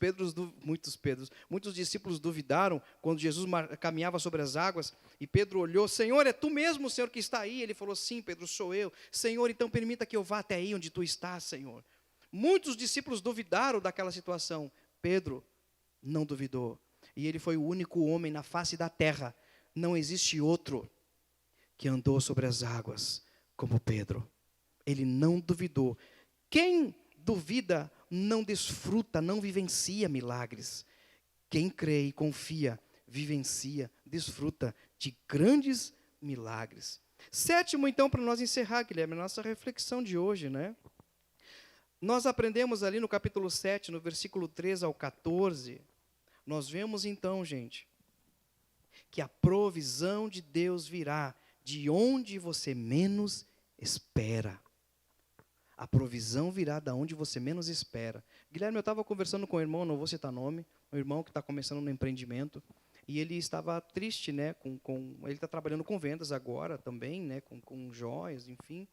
discípulos duvidaram quando Jesus caminhava sobre as águas, e Pedro olhou, Senhor, é tu mesmo, Senhor, que está aí? Ele falou, sim, Pedro, sou eu. Senhor, então permita que eu vá até aí onde tu estás, Senhor. Muitos discípulos duvidaram daquela situação. Pedro não duvidou, e ele foi o único homem na face da terra, não existe outro, que andou sobre as águas como Pedro. Ele não duvidou. Quem duvida não desfruta, não vivencia milagres. Quem crê e confia, vivencia, desfruta de grandes milagres. Sétimo, então, para nós encerrar, Guilherme, a nossa reflexão de hoje, né? Nós aprendemos ali no capítulo 7, no versículo 13 ao 14, nós vemos então, gente, que a provisão de Deus virá de onde você menos espera. A provisão virá da onde você menos espera. Guilherme, eu estava conversando com um irmão, não vou citar nome, um irmão que está começando no empreendimento, e ele estava triste, né? Ele está trabalhando com vendas agora também, né? Com joias, enfim.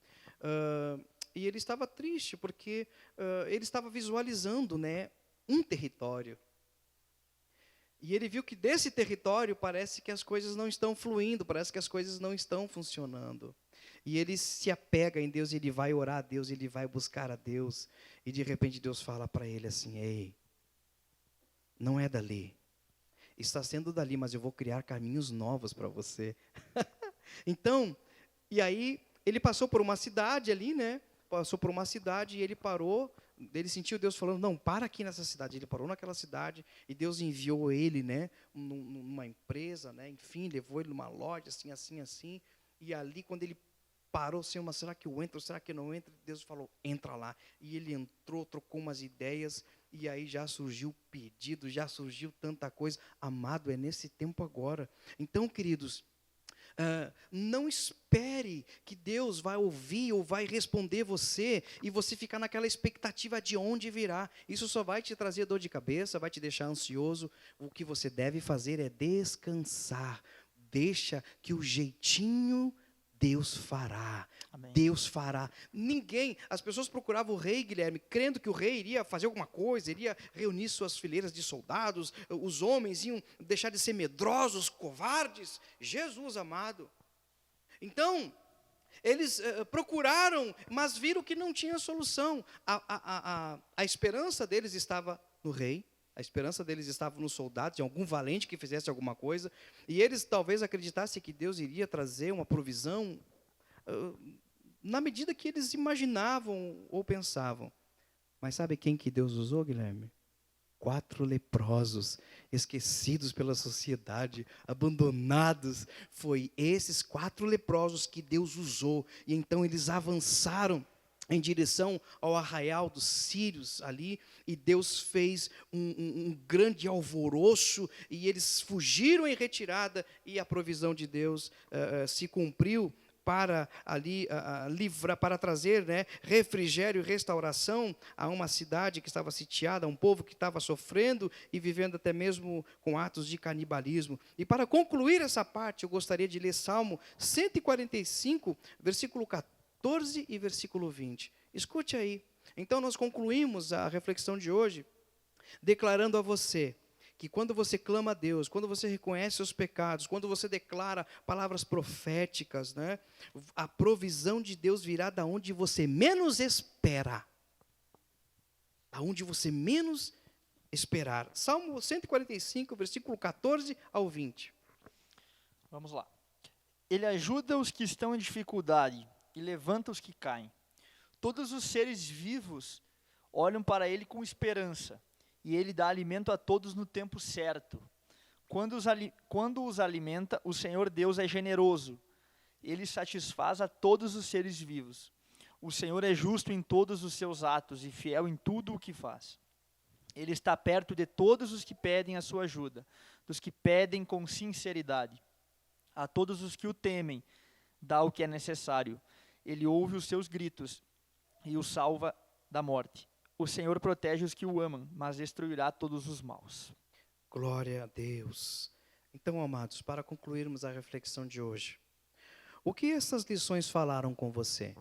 E ele estava triste porque ele estava visualizando, né, um território. E ele viu que desse território parece que as coisas não estão fluindo, parece que as coisas não estão funcionando. E ele se apega em Deus, ele vai orar a Deus, ele vai buscar a Deus. E de repente Deus fala para ele assim, ei, não é dali. Está sendo dali, mas eu vou criar caminhos novos para você. Então, e aí ele passou por uma cidade ali, né? Passou por uma cidade e ele parou. Ele sentiu Deus falando, não, para aqui nessa cidade. Ele parou naquela cidade e Deus enviou ele, né? Numa empresa, né? Enfim, levou ele numa loja, assim. E ali, quando ele parou, Senhor, mas será que eu entro, será que eu não entro? Deus falou, entra lá. E ele entrou, trocou umas ideias, e aí já surgiu pedido, já surgiu tanta coisa. Amado, é nesse tempo agora. Então, queridos, não espere que Deus vai ouvir ou vai responder você, e você ficar naquela expectativa de onde virá. Isso só vai te trazer dor de cabeça, vai te deixar ansioso. O que você deve fazer é descansar. Deixa que o jeitinho Deus fará. Amém. Deus fará. As pessoas procuravam o rei, Guilherme, crendo que o rei iria fazer alguma coisa, iria reunir suas fileiras de soldados, os homens iam deixar de ser medrosos, covardes. Jesus amado. Então, eles procuraram, mas viram que não tinha solução. A esperança deles estava no rei. A esperança deles estava nos soldados, em algum valente que fizesse alguma coisa. E eles talvez acreditassem que Deus iria trazer uma provisão na medida que eles imaginavam ou pensavam. Mas sabe quem que Deus usou, Guilherme? 4 leprosos, esquecidos pela sociedade, abandonados. Foi esses 4 leprosos que Deus usou. E então eles avançaram em direção ao arraial dos sírios ali, e Deus fez um grande alvoroço, e eles fugiram em retirada, e a provisão de Deus se cumpriu para ali livrar, para trazer, né, refrigério e restauração a uma cidade que estava sitiada, a um povo que estava sofrendo e vivendo até mesmo com atos de canibalismo. E para concluir essa parte, eu gostaria de ler Salmo 145, versículo 14 e versículo 20. Escute aí. Então nós concluímos a reflexão de hoje declarando a você que quando você clama a Deus, quando você reconhece seus pecados, quando você declara palavras proféticas, né, a provisão de Deus virá da onde você menos espera. Da onde você menos esperar. Salmo 145, versículo 14 ao 20. Vamos lá. Ele ajuda os que estão em dificuldade e levanta os que caem. Todos os seres vivos olham para ele com esperança, e ele dá alimento a todos no tempo certo. Quando os alimenta, o Senhor Deus é generoso. Ele satisfaz a todos os seres vivos. O Senhor é justo em todos os seus atos e fiel em tudo o que faz. Ele está perto de todos os que pedem a sua ajuda, dos que pedem com sinceridade. A todos os que o temem, dá o que é necessário. Ele ouve os seus gritos e os salva da morte. O Senhor protege os que o amam, mas destruirá todos os maus. Glória a Deus. Então, amados, para concluirmos a reflexão de hoje, o que essas lições falaram com você?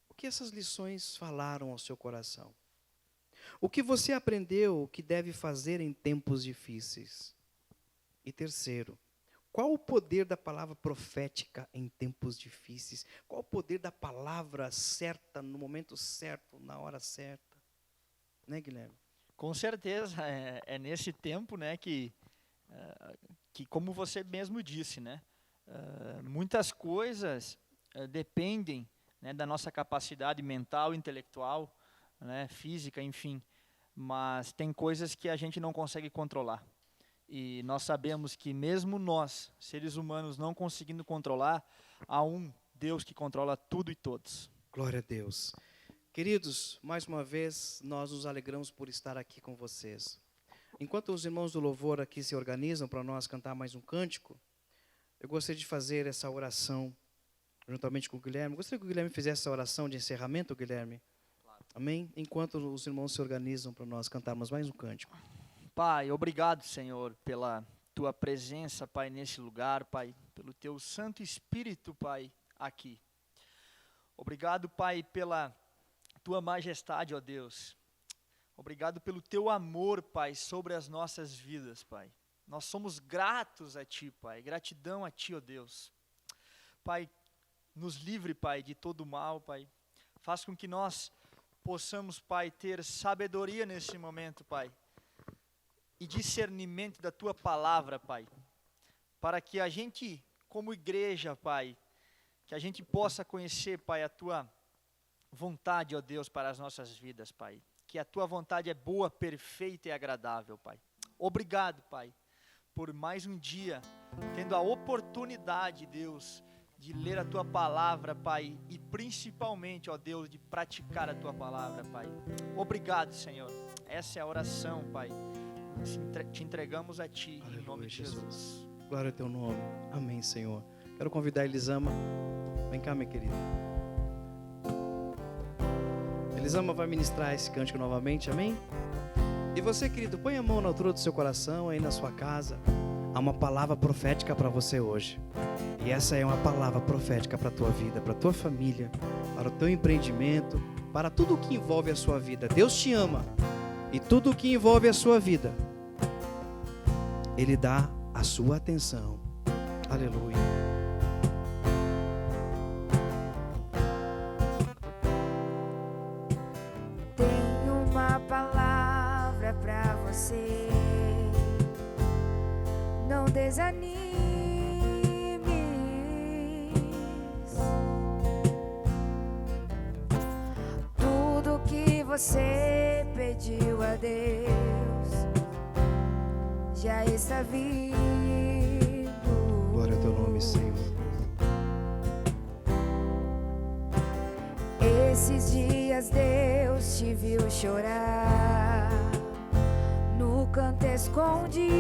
O que essas lições falaram ao seu coração? O que você aprendeu que deve fazer em tempos difíceis? E terceiro, qual o poder da palavra profética em tempos difíceis? Qual o poder da palavra certa, no momento certo, na hora certa? Né, Guilherme? Com certeza, é nesse tempo, né, que como você mesmo disse, né, muitas coisas dependem, né, da nossa capacidade mental, intelectual, né, física, enfim, mas tem coisas que a gente não consegue controlar. E nós sabemos que mesmo nós, seres humanos, não conseguindo controlar, há um Deus que controla tudo e todos. Glória a Deus. Queridos, mais uma vez, nós nos alegramos por estar aqui com vocês. Enquanto os irmãos do louvor aqui se organizam para nós cantar mais um cântico, eu gostaria de fazer essa oração juntamente com o Guilherme. Gostaria que o Guilherme fizesse essa oração de encerramento, Guilherme. Claro. Amém? Enquanto os irmãos se organizam para nós cantarmos mais um cântico. Pai, obrigado, Senhor, pela tua presença, Pai, nesse lugar, Pai, pelo teu Santo Espírito, Pai, aqui. Obrigado, Pai, pela tua majestade, ó Deus. Obrigado pelo teu amor, Pai, sobre as nossas vidas, Pai. Nós somos gratos a Ti, Pai, gratidão a Ti, ó Deus. Pai, nos livre, Pai, de todo mal, Pai. Faz com que nós possamos, Pai, ter sabedoria nesse momento, Pai, e discernimento da Tua palavra, Pai, para que a gente, como igreja, Pai, que a gente possa conhecer, Pai, a Tua vontade, ó Deus, para as nossas vidas, Pai, que a Tua vontade é boa, perfeita e agradável, Pai. Obrigado, Pai, por mais um dia, tendo a oportunidade, Deus, de ler a Tua palavra, Pai, e principalmente, ó Deus, de praticar a Tua palavra, Pai. Obrigado, Senhor. Essa é a oração, Pai. Te entregamos a Ti, aleluia, em nome de Jesus. Glória ao Teu nome. Amém, Senhor. Quero convidar a Elisama. Vem cá, minha querida. Elisama vai ministrar esse cântico novamente, amém? E você, querido, põe a mão na altura do seu coração, aí na sua casa. Há uma palavra profética para você hoje. E essa é uma palavra profética para a tua vida, para a tua família, para o teu empreendimento, para tudo que envolve a sua vida. Deus te ama. E tudo que envolve a sua vida, Ele dá a sua atenção. Aleluia. Tenho uma palavra pra você. Não desanimes. Tudo que você pediu a Deus já está vindo. Glória ao teu nome, Senhor. Esses dias Deus te viu chorar no canto escondido.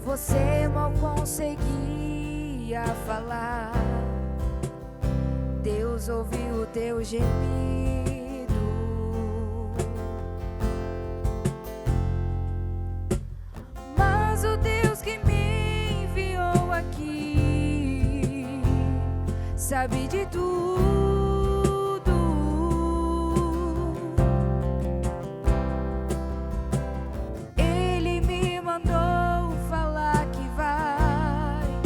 Você mal conseguia falar. Deus ouviu o teu gemido. Mas o Deus que me enviou aqui sabe de tudo. Ele me mandou falar que vai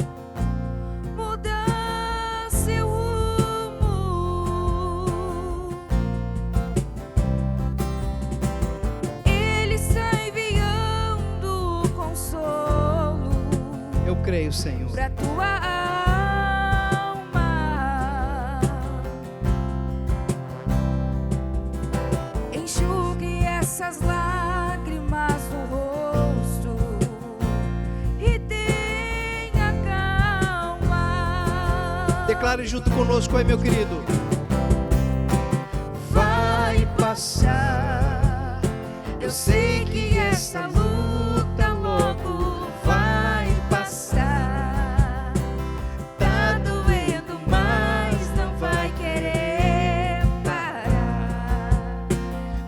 mudar seu rumo. Ele está enviando consolo Eu creio, Senhor. pra tua alma. Enxugue essas lágrimas do rosto e tenha calma. Declare junto conosco aí, meu querido. Vai passar. Eu sei que essa luta logo vai passar. Tá doendo, mas não vai querer parar.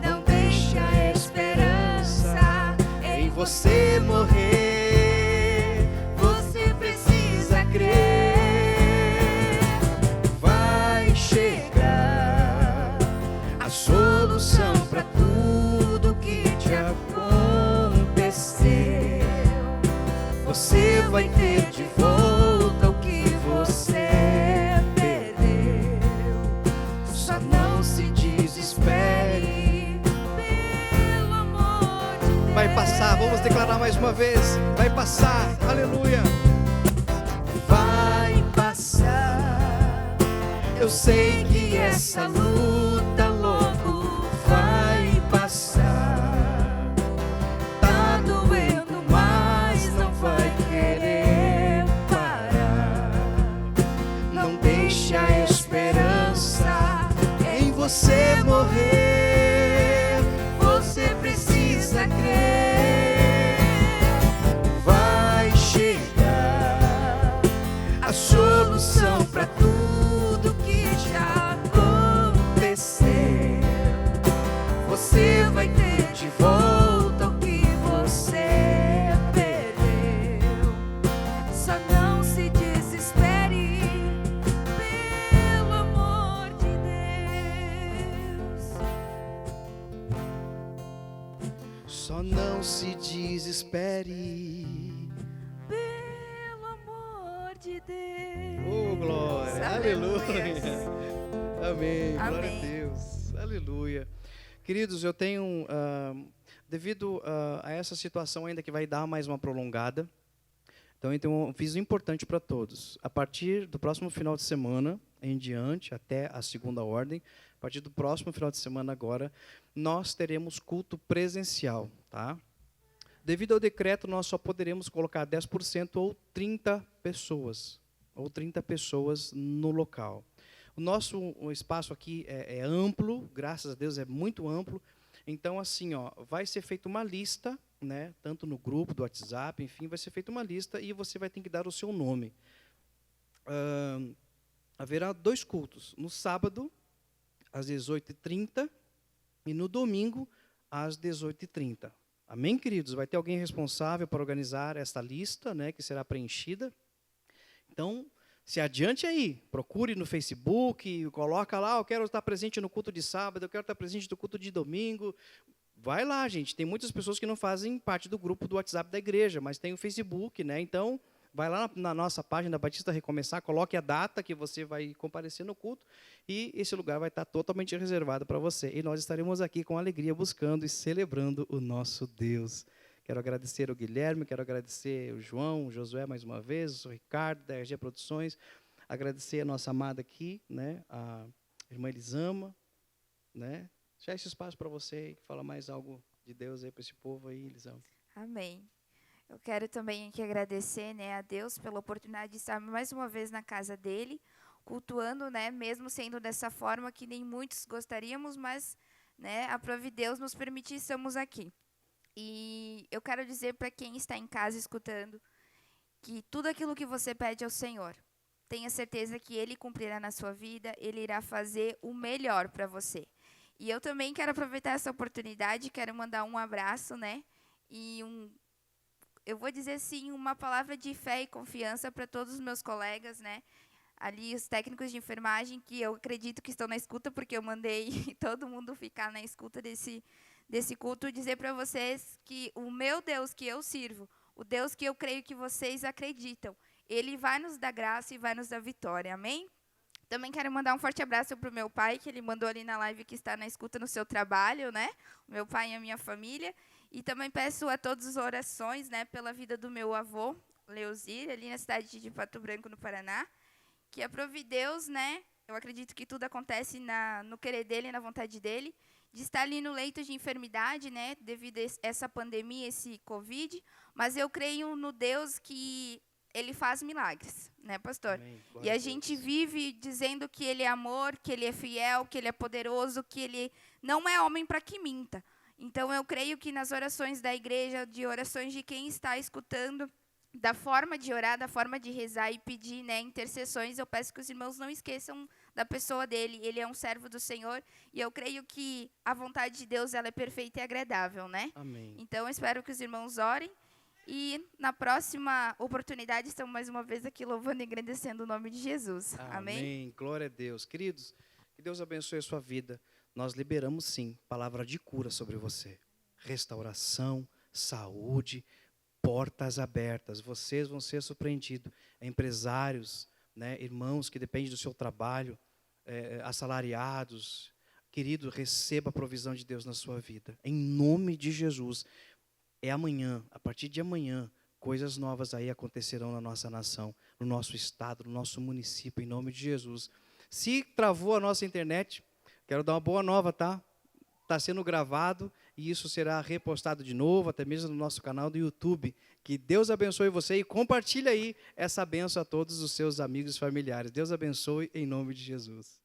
Não deixa a esperança em você morrer. Você precisa crer. Vai chegar a solução para tudo que te aconteceu. Você vai ter de volta o que você perdeu. Só não se desespere, pelo amor de Deus. Vai passar, vamos declarar mais uma vez. Vai passar, aleluia. Vai passar. Eu sei que essa luta logo vai passar. Tá doendo, mas não vai querer parar. Não deixa a esperança em você morrer. Você precisa crer. Vai chegar a solução para tudo que já aconteceu. Você vai ter de volta o que você perdeu. Só não se desespere, pelo amor de Deus. Só não se desespere. Pelo amor de Deus. Oh, glória, aleluia. Amém, glória a Amém. Deus, aleluia. Queridos, eu tenho, devido a essa situação ainda que vai dar mais uma prolongada, então eu tenho um aviso importante para todos. A partir do próximo final de semana em diante, até a segunda ordem, a partir do próximo final de semana agora, nós teremos culto presencial, tá? Devido ao decreto, nós só poderemos colocar 10% ou 30 pessoas no local. O espaço aqui é amplo, graças a Deus é muito amplo. Então, assim, vai ser feita uma lista, né, tanto no grupo do WhatsApp, enfim, vai ser feita uma lista e você vai ter que dar o seu nome. Haverá 2 cultos, no sábado, às 18h30, e no domingo, às 18h30. Amém, queridos? Vai ter alguém responsável para organizar esta lista, né, que será preenchida. Então, se adiante aí, procure no Facebook, coloca lá, eu quero estar presente no culto de sábado, eu quero estar presente no culto de domingo. Vai lá, gente. Tem muitas pessoas que não fazem parte do grupo do WhatsApp da igreja, mas tem o Facebook, né? Então, vai lá na nossa página Batista Recomeçar, coloque a data que você vai comparecer no culto e esse lugar vai estar totalmente reservado para você. E nós estaremos aqui com alegria buscando e celebrando o nosso Deus. Quero agradecer o Guilherme, quero agradecer o João, o Josué mais uma vez, o Ricardo da RG Produções, agradecer a nossa amada aqui, né, a irmã Elisama, né? Já esse espaço para você, fala mais algo de Deus aí para esse povo aí, Elisama. Amém. Eu quero também aqui agradecer, né, a Deus pela oportunidade de estar mais uma vez na casa dele, cultuando, né, mesmo sendo dessa forma que nem muitos gostaríamos, mas, né, aprove Deus nos permitir estamos aqui. E eu quero dizer para quem está em casa escutando que tudo aquilo que você pede ao Senhor, tenha certeza que Ele cumprirá na sua vida, Ele irá fazer o melhor para você. E eu também quero aproveitar essa oportunidade, quero mandar um abraço, né, e eu vou dizer assim, uma palavra de fé e confiança para todos os meus colegas, né? Ali os técnicos de enfermagem, que eu acredito que estão na escuta, porque eu mandei todo mundo ficar na escuta desse culto, dizer para vocês que o meu Deus que eu sirvo, o Deus que eu creio que vocês acreditam, Ele vai nos dar graça e vai nos dar vitória, amém? Também quero mandar um forte abraço para o meu pai, que ele mandou ali na live que está na escuta no seu trabalho, né? O meu pai e a minha família. E também peço a todos as orações, né, pela vida do meu avô, Leozir, ali na cidade de Pato Branco, no Paraná. Que aprove Deus, né? Eu acredito que tudo acontece no querer dele, na vontade dele, de estar ali no leito de enfermidade, né, devido a essa pandemia, esse Covid. Mas eu creio no Deus que Ele faz milagres, né, pastor? Amém. E a gente vive dizendo que Ele é amor, que Ele é fiel, que Ele é poderoso, que Ele não é homem para que minta. Então, eu creio que nas orações da igreja, de orações de quem está escutando, da forma de orar, da forma de rezar e pedir, né, intercessões, eu peço que os irmãos não esqueçam da pessoa dele. Ele é um servo do Senhor e eu creio que a vontade de Deus ela é perfeita e agradável, né? Amém. Então, eu espero que os irmãos orem. E na próxima oportunidade, estamos mais uma vez aqui louvando e engrandecendo o nome de Jesus. Amém? Amém. Glória a Deus. Queridos, que Deus abençoe a sua vida. Nós liberamos, sim, palavra de cura sobre você. Restauração, saúde, portas abertas. Vocês vão ser surpreendidos. Empresários, né, irmãos que dependem do seu trabalho, assalariados. Querido, receba a provisão de Deus na sua vida. Em nome de Jesus. É amanhã, a partir de amanhã, coisas novas aí acontecerão na nossa nação, no nosso estado, no nosso município, em nome de Jesus. Se travou a nossa internet, quero dar uma boa nova, tá? Está sendo gravado e isso será repostado de novo, até mesmo no nosso canal do YouTube. Que Deus abençoe você e compartilhe aí essa bênção a todos os seus amigos e familiares. Deus abençoe em nome de Jesus.